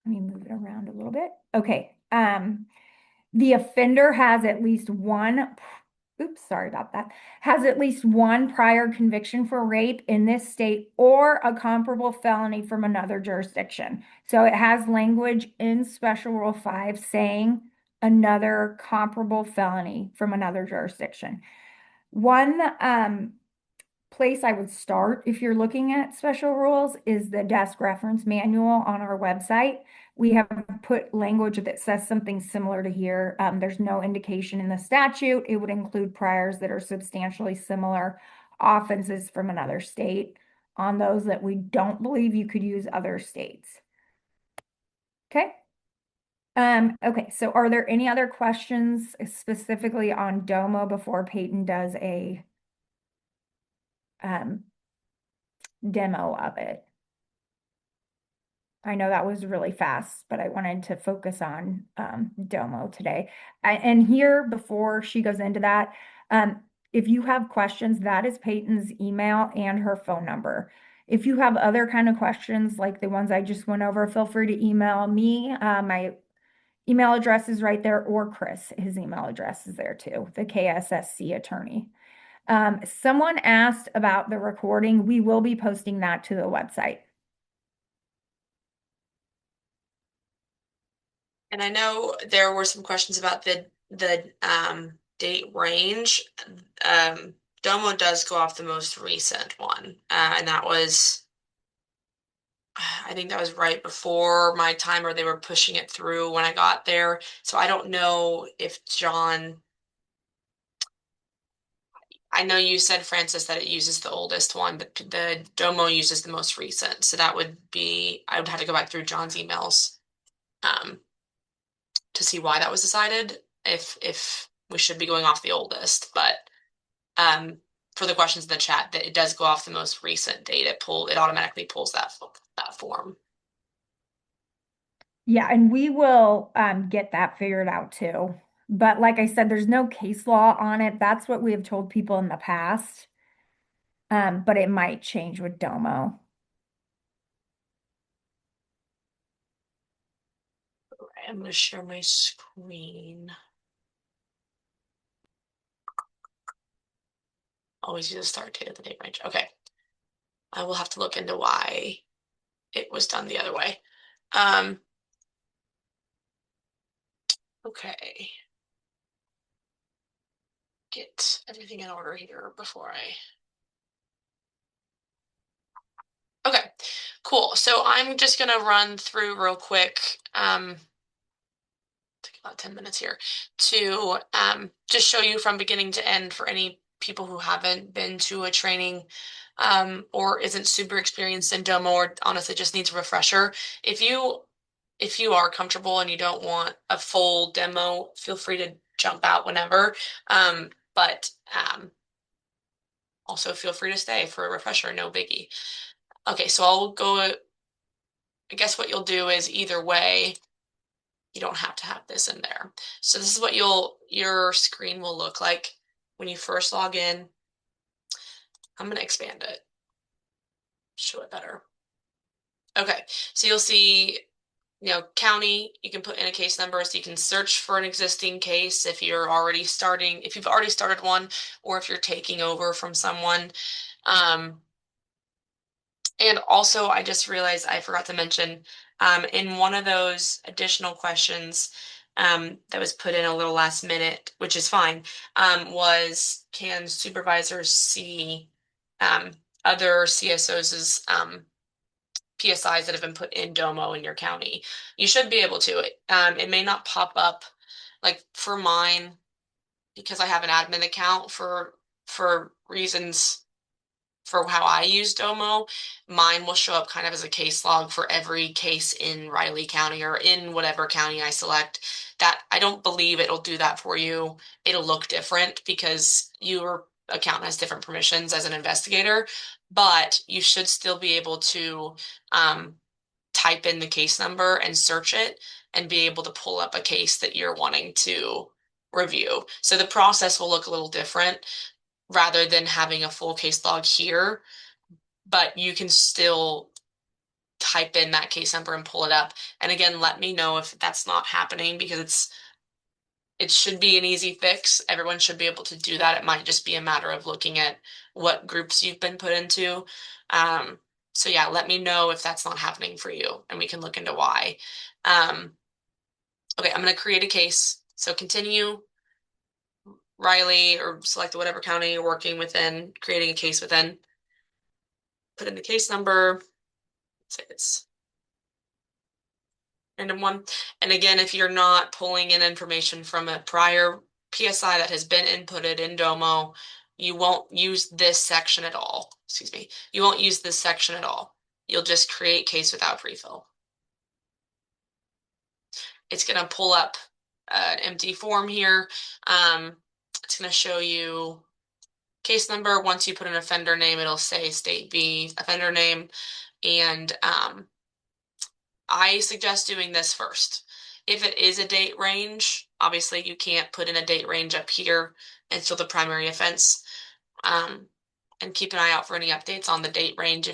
S2: Let me move it around a little bit. Okay. The offender has at least one, oops, sorry about that, has at least one prior conviction for rape in this state or a comparable felony from another jurisdiction. So it has language in Special Rule 5 saying another comparable felony from another jurisdiction. One place I would start if you're looking at special rules is the desk reference manual on our website. We have put language that says something similar to here. There's no indication in the statute. It would include priors that are substantially similar offenses from another state on those that we don't believe you could use other states. Okay. Okay, so are there any other questions specifically on Domo before Peyton does a um, demo of it? I know that was really fast, but I wanted to focus on Domo today. And here, before she goes into that, if you have questions, that is Peyton's email and her phone number. If you have other kind of questions like the ones I just went over, feel free to email me. My email address is right there, or Chris, his email address is there too, the KSSC attorney. Someone asked about the recording. We will be posting that to the website.
S1: And I know there were some questions about the date range. Domo does go off the most recent one, and that was I think that was right before my time, or they were pushing it through when I got there. So I don't know if John. I know you said, Francis, that it uses the oldest one, but the Domo uses the most recent. So that would be, I would have to go back through John's emails um, to see why that was decided, if we should be going off the oldest. But um, for the questions in the chat, that it does go off the most recent date. It automatically pulls that form.
S2: Yeah, and we will get that figured out too. But like I said, there's no case law on it. That's what we have told people in the past. But it might change with Domo.
S1: I'm going to share my screen. Always use the start date of the date range. Okay. I will have to look into why it was done the other way. Okay. Get everything in order here before I. Okay, cool. So I'm just gonna run through real quick. Take about 10 minutes here to just show you from beginning to end for any people who haven't been to a training or isn't super experienced in Domo or honestly just needs a refresher. If you are comfortable and you don't want a full demo, feel free to jump out whenever. But also feel free to stay for a refresher, no biggie. Okay, so I'll go. I guess what you'll do is either way, you don't have to have this in there. So this is what your screen will look like when you first log in. I'm gonna expand it, show it better. Okay, so you'll see, county, you can put in a case number so you can search for an existing case if you've already started one, or if you're taking over from someone. And also, I just realized I forgot to mention in one of those additional questions that was put in a little last minute, which is fine, was can supervisors see um, other CSOs' PSIs that have been put in Domo in your county? You should be able to. It may not pop up like for mine because I have an admin account for reasons for how I use Domo, mine will show up kind of as a case log for every case in Riley County or in whatever county I select. That I don't believe it'll do that for you. It'll look different because your account has different permissions as an investigator, but you should still be able to um, type in the case number and search it and be able to pull up a case that you're wanting to review. So the process will look a little different rather than having a full case log here, but you can still type in that case number and pull it up. And again, let me know if that's not happening because it should be an easy fix. Everyone should be able to do that. It might just be a matter of looking at what groups you've been put into. Um, so yeah, let me know if that's not happening for you and we can look into why. Um, okay, I'm going to create a case. So continue Riley or select whatever county you're working within, creating a case within, put in the case number, say it's random one. And again, if you're not pulling in information from a prior PSI that has been inputted in Domo, you won't use this section at all. Excuse me. You won't use this section at all. You'll just create case without prefill. It's going to pull up an empty form here. It's going to show you case number. Once you put an offender name, it'll say state B offender name. And I suggest doing this first. If it is a date range, obviously you can't put in a date range up here until the primary offense. Um, and keep an eye out for any updates on the date range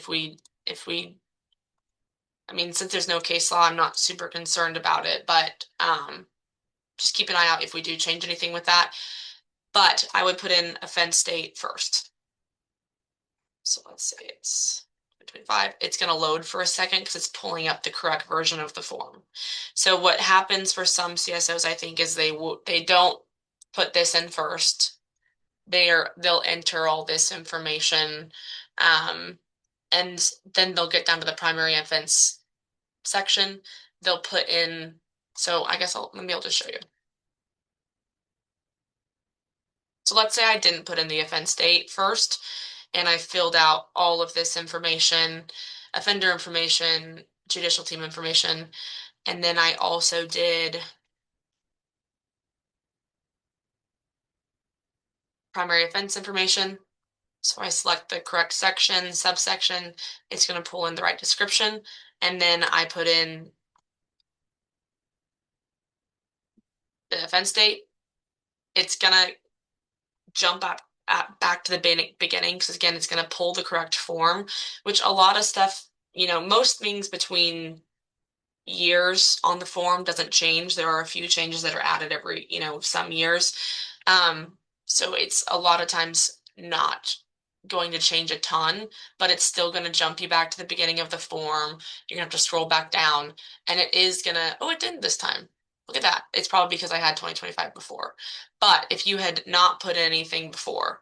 S1: I mean, since there's no case law, I'm not super concerned about it, but just keep an eye out if we do change anything with that. But I would put in offense date first. So let's say it's 25. It's going to load for a second because it's pulling up the correct version of the form. So what happens for some CSOs, I think, is they don't put this in first. They'll enter all this information, um, and then they'll get down to the primary offense section. They'll put in. So I guess maybe I'll just show you. So let's say I didn't put in the offense date first, and I filled out all of this information, offender information, judicial team information, and then I also did primary offense information. So I select the correct section, subsection, it's going to pull in the right description, and then I put in the offense date. It's going to jump back to the beginning because again, it's going to pull the correct form, which a lot of stuff, most things between years on the form doesn't change. There are a few changes that are added every, some years. So it's a lot of times not going to change a ton, but it's still going to jump you back to the beginning of the form. You're going to have to scroll back down and it is going to, oh, it didn't this time. Look at that. It's probably because I had 2025 before. But if you had not put anything before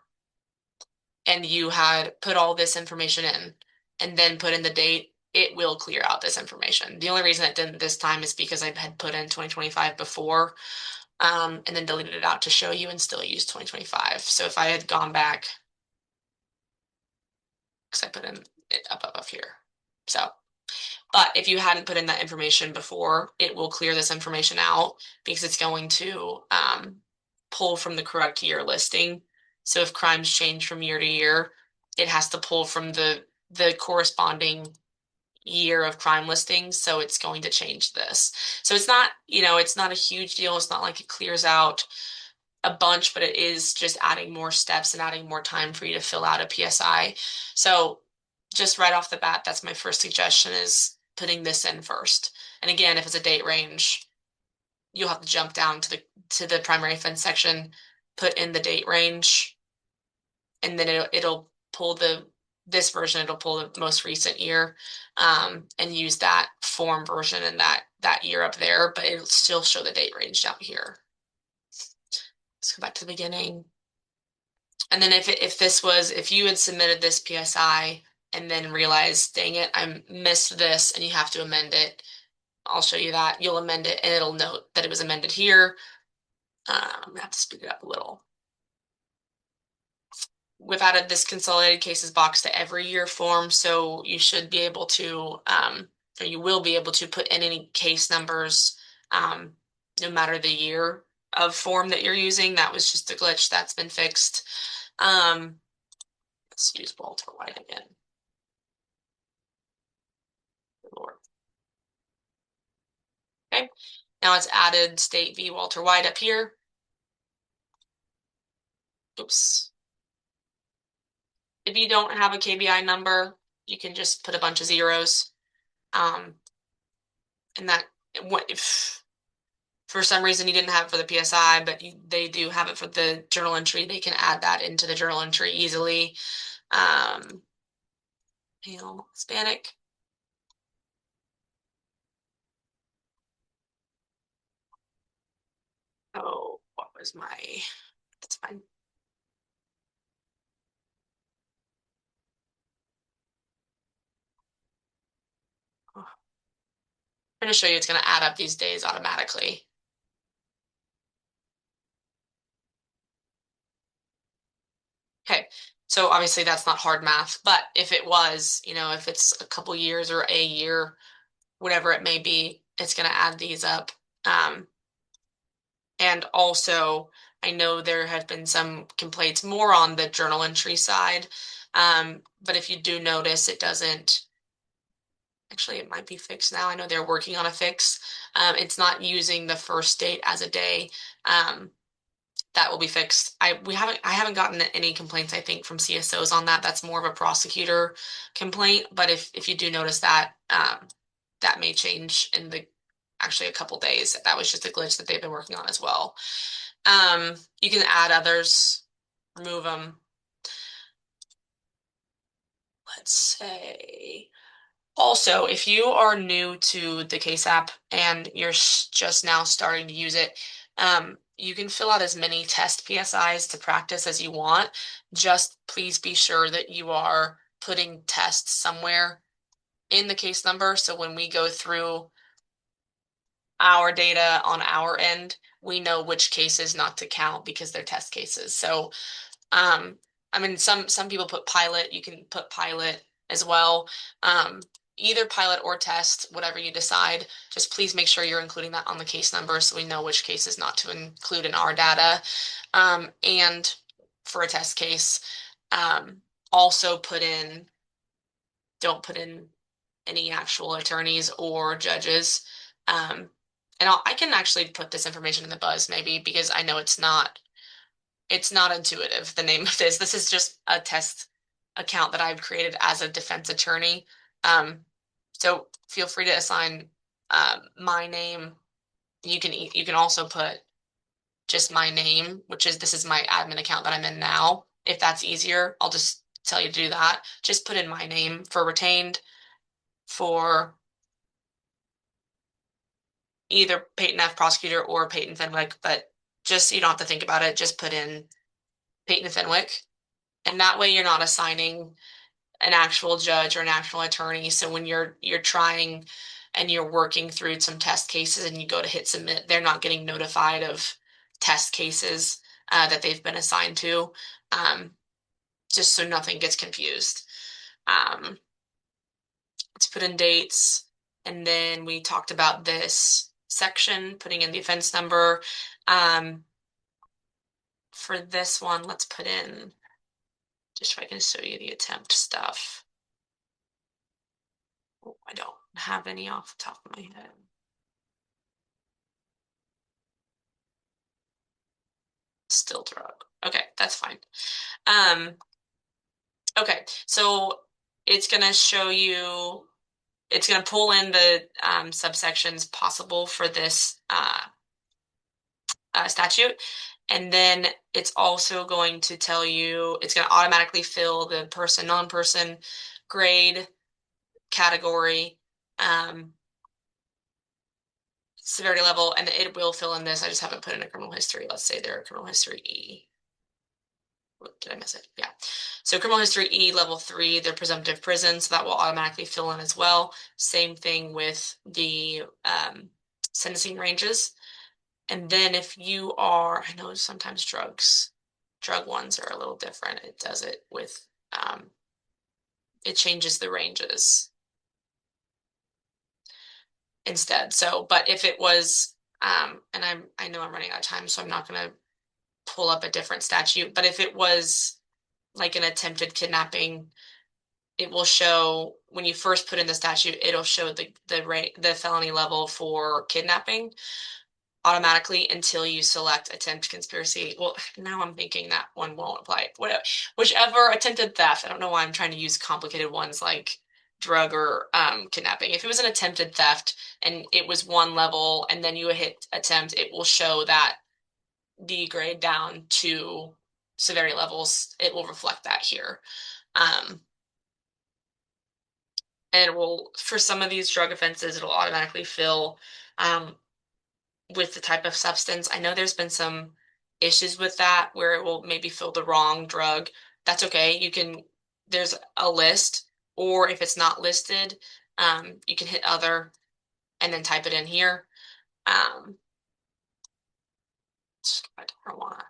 S1: and you had put all this information in and then put in the date, it will clear out this information. The only reason it didn't this time is because I had put in 2025 before, and then deleted it out to show you and still use 2025. So if I had gone back, because I put in it up above here. So, but if you hadn't put in that information before, it will clear this information out because it's going to pull from the correct year listing. So if crimes change from year to year, it has to pull from the corresponding year of crime listings, so it's going to change this. So it's not, it's not a huge deal. It's not like it clears out a bunch, but it is just adding more steps and adding more time for you to fill out a PSI. So just right off the bat, that's my first suggestion is putting this in first. And again, if it's a date range, you'll have to jump down to the primary offense section, put in the date range, and then it'll pull this version, it'll pull the most recent year, and use that form version and that year up there, but it'll still show the date range down here. Let's go back to the beginning. And then if you had submitted this PSI and then realized, dang it, I missed this and you have to amend it, I'll show you that. You'll amend it and it'll note that it was amended here. I'm gonna have to speed it up a little. we've added this consolidated cases box to every year form, so you should be able to, or you will be able to put in any case numbers, no matter the year of form that you're using. That was just a glitch that's been fixed. Um, let's use Walter White again. Good Lord. Okay, now it's added State v. Walter White up here. Oops. If you don't have a KBI number, you can just put a bunch of zeros. Um, and that, what if for some reason you didn't have it for the PSI, but they do have it for the journal entry, they can add that into the journal entry easily. Um, Hispanic. Oh, what was my, that's fine. Oh, I'm going to show you it's going to add up these days automatically. Okay, so obviously that's not hard math, but if it was, if it's a couple years or a year, whatever it may be, it's going to add these up. Um, and also, I know there have been some complaints more on the journal entry side. But if you do notice, it doesn't, actually, it might be fixed now. I know they're working on a fix. It's not using the first date as a day. Um, that will be fixed. I haven't gotten any complaints, I think, from CSOs on that. That's more of a prosecutor complaint. But if you do notice that, that may change in the actually a couple days. That was just a glitch that they've been working on as well. You can add others, remove them. Let's say. Also, if you are new to the KSApp and you're just now starting to use it, you can fill out as many test PSIs to practice as you want. Just please be sure that you are putting tests somewhere in the case number. So when we go through our data on our end, we know which cases not to count because they're test cases. So um, I mean, some people put pilot. You can put pilot as well. Um, Either pilot or test, whatever you decide. Just please make sure you're including that on the case number so we know which cases not to include in our data. And for a test case, um, also don't put in any actual attorneys or judges. Um, and I can actually put this information in the buzz maybe because I know it's not intuitive, the name of this. This is just a test account that I've created as a defense attorney. Um, so feel free to assign my name. You can also put just my name, which is this is my admin account that I'm in now. If that's easier, I'll just tell you to do that. Just put in my name for retained for either Peyton F. prosecutor or Peyton Fenwick, but just so you don't have to think about it, just put in Peyton Fenwick. And that way you're not assigning an actual judge or an actual attorney. So when you're trying and you're working through some test cases and you go to hit submit, they're not getting notified of test cases that they've been assigned to, um, just so nothing gets confused. Um, let's put in dates, and then we talked about this section, putting in the offense number. Um, for this one, let's put in, just so I can show you the attempt stuff. Oh, I don't have any off the top of my head. Still drug. Okay, that's fine. Um, okay, so it's gonna show you, it's gonna pull in the subsections possible for this statute, and then it's also going to tell you, it's gonna automatically fill the person, non-person, grade, category, um, severity level, and it will fill in this. I just haven't put in a criminal history. Let's say they're a criminal history E. Did I miss it? Yeah. So criminal history E level 3, they're presumptive prison, so that will automatically fill in as well. Same thing with the sentencing ranges. And then if you are, I know sometimes drug ones are a little different. It does it with, it changes the ranges instead. So, but if it was, and I know I'm running out of time, so I'm not going to pull up a different statute, but if it was like an attempted kidnapping, it will show when you first put in the statute, it'll show the felony level for kidnapping automatically until you select attempt conspiracy. Well, now I'm thinking that one won't apply. Whichever attempted theft. I don't know why I'm trying to use complicated ones like drug or kidnapping. If it was an attempted theft and it was one level and then you hit attempt, it will show that degrade down to severity levels. It will reflect that here. Um, and it will, for some of these drug offenses, it'll automatically fill um, with the type of substance. I know there's been some issues with that where it will maybe fill the wrong drug. That's okay. There's a list, or if it's not listed, you can hit other and then type it in here. Um, marijuana.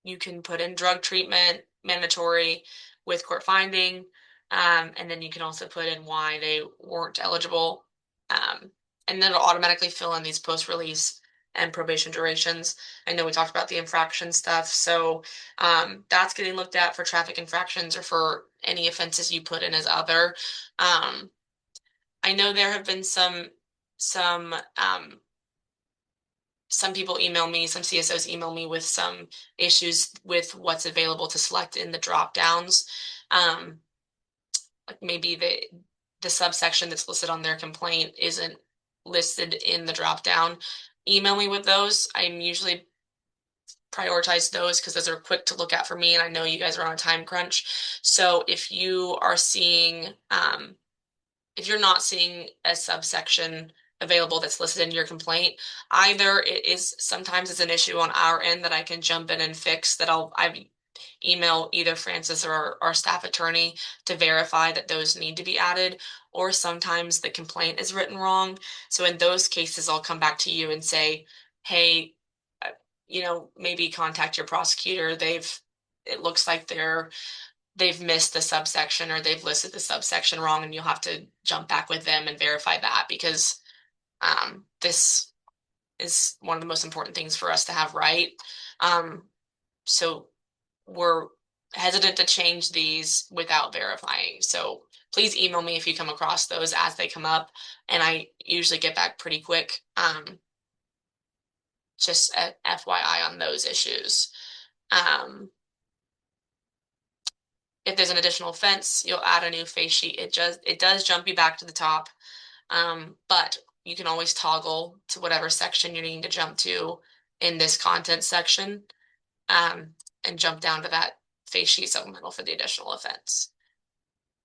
S1: You can put in drug treatment, mandatory with court finding, and then you can also put in why they weren't eligible. Um, and then it'll automatically fill in these post-release and probation durations. I know we talked about the infraction stuff, so that's getting looked at for traffic infractions or for any offenses you put in as other. Um, I know there have been some people email me, some CSOs email me with some issues with what's available to select in the drop downs. Like maybe the subsection that's listed on their complaint isn't listed in the drop down. Email me with those. I'm usually prioritize those because those are quick to look at for me, and I know you guys are on a time crunch. So if you're not seeing a subsection available that's listed in your complaint, either it is sometimes it's an issue on our end that I can jump in and fix that I email either Francis or our staff attorney to verify that those need to be added, or sometimes the complaint is written wrong. So in those cases, I'll come back to you and say, hey, uh, maybe contact your prosecutor. It looks like they've missed the subsection or they've listed the subsection wrong, and you'll have to jump back with them and verify that because this is one of the most important things for us to have right. So we're hesitant to change these without verifying. So please email me if you come across those as they come up, and I usually get back pretty quick. Just a FYI on those issues. Um, if there's an additional offense, you'll add a new face sheet. It does jump you back to the top, but you can always toggle to whatever section you're needing to jump to in this content section, um, and jump down to that face sheet supplemental for the additional offense.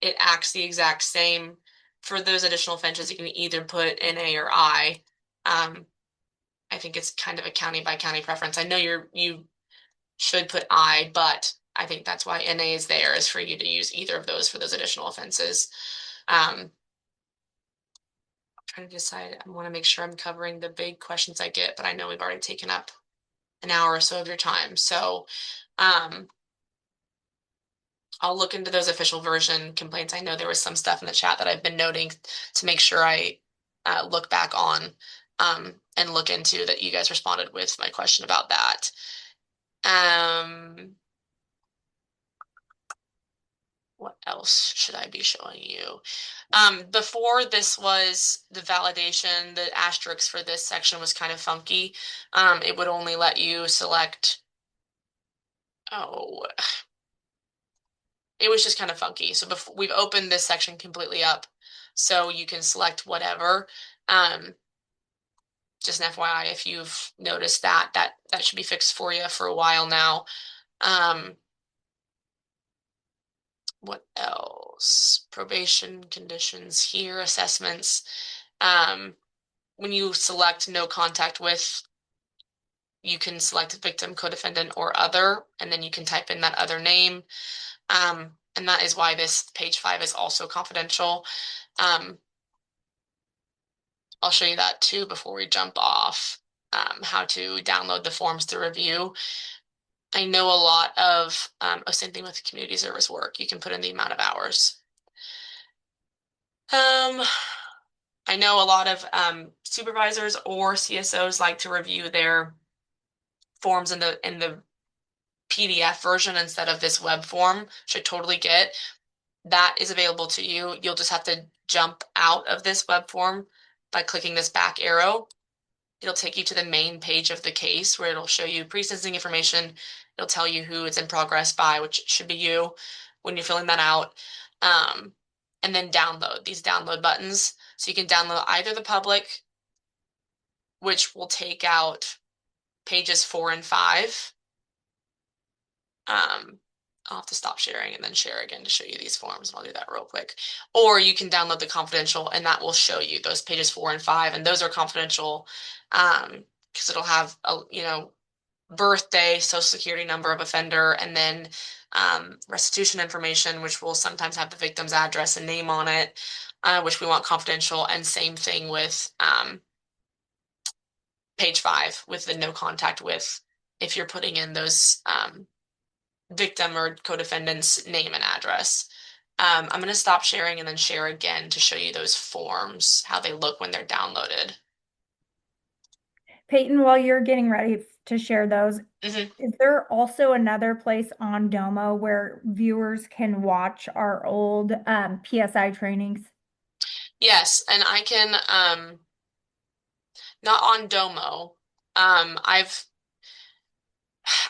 S1: It acts the exact same for those additional offenses. You can either put NA or I. Um, I think it's kind of a county by county preference. I know you should put I, but I think that's why NA is there, is for you to use either of those for those additional offenses. I'm trying to decide. I want to make sure I'm covering the big questions I get, but I know we've already taken up an hour or so of your time. So um, I'll look into those official version complaints. I know there was some stuff in the chat that I've been noting to make sure I look back on and look into that you guys responded with my question about that. Um, what else should I be showing you? Before this was the validation, the asterisk for this section was kind of funky. It would only let you select, oh, it was just kind of funky. So before we've opened this section completely up, so you can select whatever. Um, just an FYI, if you've noticed that should be fixed for you for a while now. Um, what else? Probation conditions here, assessments. Um, when you select no contact with, you can select victim, co-defendant, or other, and then you can type in that other name. And that is why this page 5 is also confidential. Um, I'll show you that too before we jump off. how to download the forms to review. I know a lot of, same thing with community service work. You can put in the amount of hours. Um, I know a lot of supervisors or CSOs like to review their forms in the PDF version instead of this web form, which I totally get. That is available to you. You'll just have to jump out of this web form by clicking this back arrow. It'll take you to the main page of the case where it'll show you pre-sentencing information. It'll tell you who it's in progress by, which should be you when you're filling that out. Um, and then download these download buttons. So you can download either the public, which will take out pages 4 and 5. Um, I'll have to stop sharing and then share again to show you these forms, and I'll do that real quick. Or you can download the confidential, and that will show you those pages 4 and 5, and those are confidential, because it'll have a, birthday, social security number of offender, and then restitution information, which will sometimes have the victim's address and name on it, which we want confidential. And same thing with page 5 with the no contact with, if you're putting in those victim or co-defendant's name and address. I'm going to stop sharing and then share again to show you those forms, how they look when they're downloaded.
S2: Peyton, while you're getting ready to share those,
S1: Mhm.
S2: is there also another place on Domo where viewers can watch our old PSI trainings?
S1: Yes, and I can, not on Domo.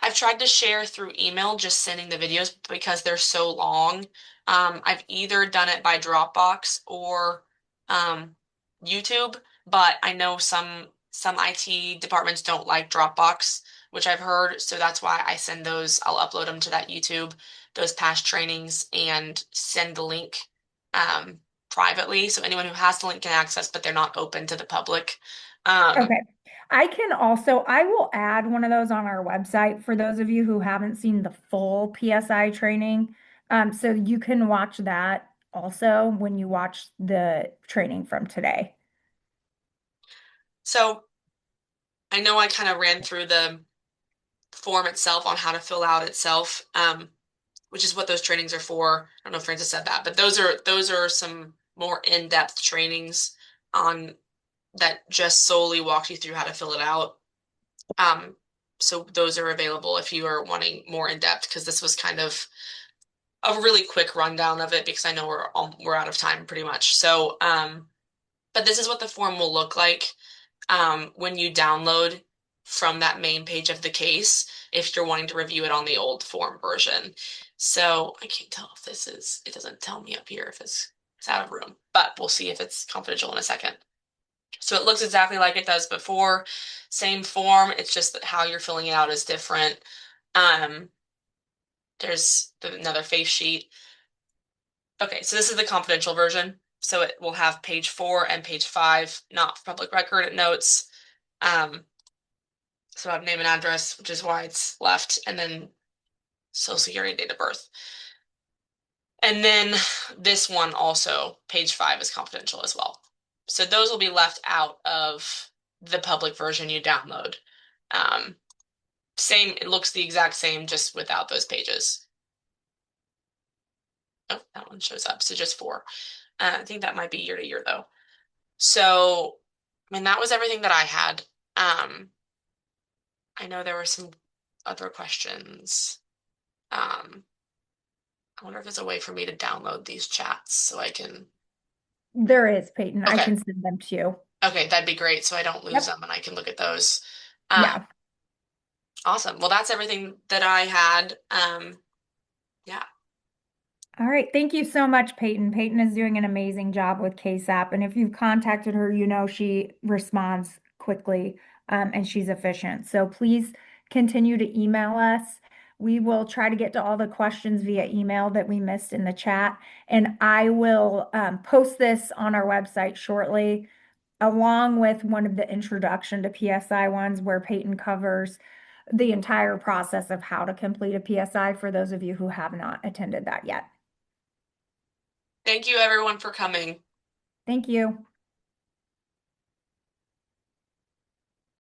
S1: I've tried to share through email, just sending the videos because they're so long. I've either done it by Dropbox or um, YouTube, but I know some IT departments don't like Dropbox, which I've heard, so that's why I send those. I'll upload them to that YouTube, those past trainings, and send the link um, privately, so anyone who has the link can access, but they're not open to the public. Um,
S2: Okay. I will add one of those on our website for those of you who haven't seen the full PSI training. So you can watch that also when you watch the training from today.
S1: so I know I kind of ran through the form itself on how to fill out itself, which is what those trainings are for. I don't know if Francis said that, but those are some more in-depth trainings on that just solely walk you through how to fill it out. Um, so those are available if you are wanting more in-depth, because this was kind of a really quick rundown of it because I know we're out of time pretty much. So, but this is what the form will look like when you download from that main page of the case if you're wanting to review it on the old form version. So I can't tell if it doesn't tell me up here if it's out of room, but we'll see if it's confidential in a second. So it looks exactly like it does before, same form, it's just that how you're filling it out is different. Um, there's another face sheet. Okay, so this is the confidential version. So it will have page 4 and page 5, not for public record, it notes. Um, So I have name and address, which is why it's left, and then social security date of birth. And then this one also, page 5 is confidential as well. So those will be left out of the public version you download. Um, Same, it looks the exact same, just without those pages. Oh, that one shows up. So just 4. I think that might be year to year though. So, I mean, that was everything that I had. I know there were some other questions. Um, I wonder if there's a way for me to download these chats so I can.
S2: There is, Peyton. I
S1: Okay.
S2: can send them to you.
S1: Okay, that'd be great so I don't lose
S2: Yep.
S1: them and I can look at those. Um,
S2: Yeah.
S1: awesome. Well, that's everything that I had. Yeah.
S2: All right. Thank you so much, Peyton. Peyton is doing an amazing job with KSApp. And if you've contacted her, you know she responds quickly and she's efficient. So please continue to email us. We will try to get to all the questions via email that we missed in the chat. And I will post this on our website shortly, along with one of the introduction to PSI ones where Peyton covers the entire process of how to complete a PSI for those of you who have not attended that yet.
S1: Thank you everyone for coming.
S2: Thank you.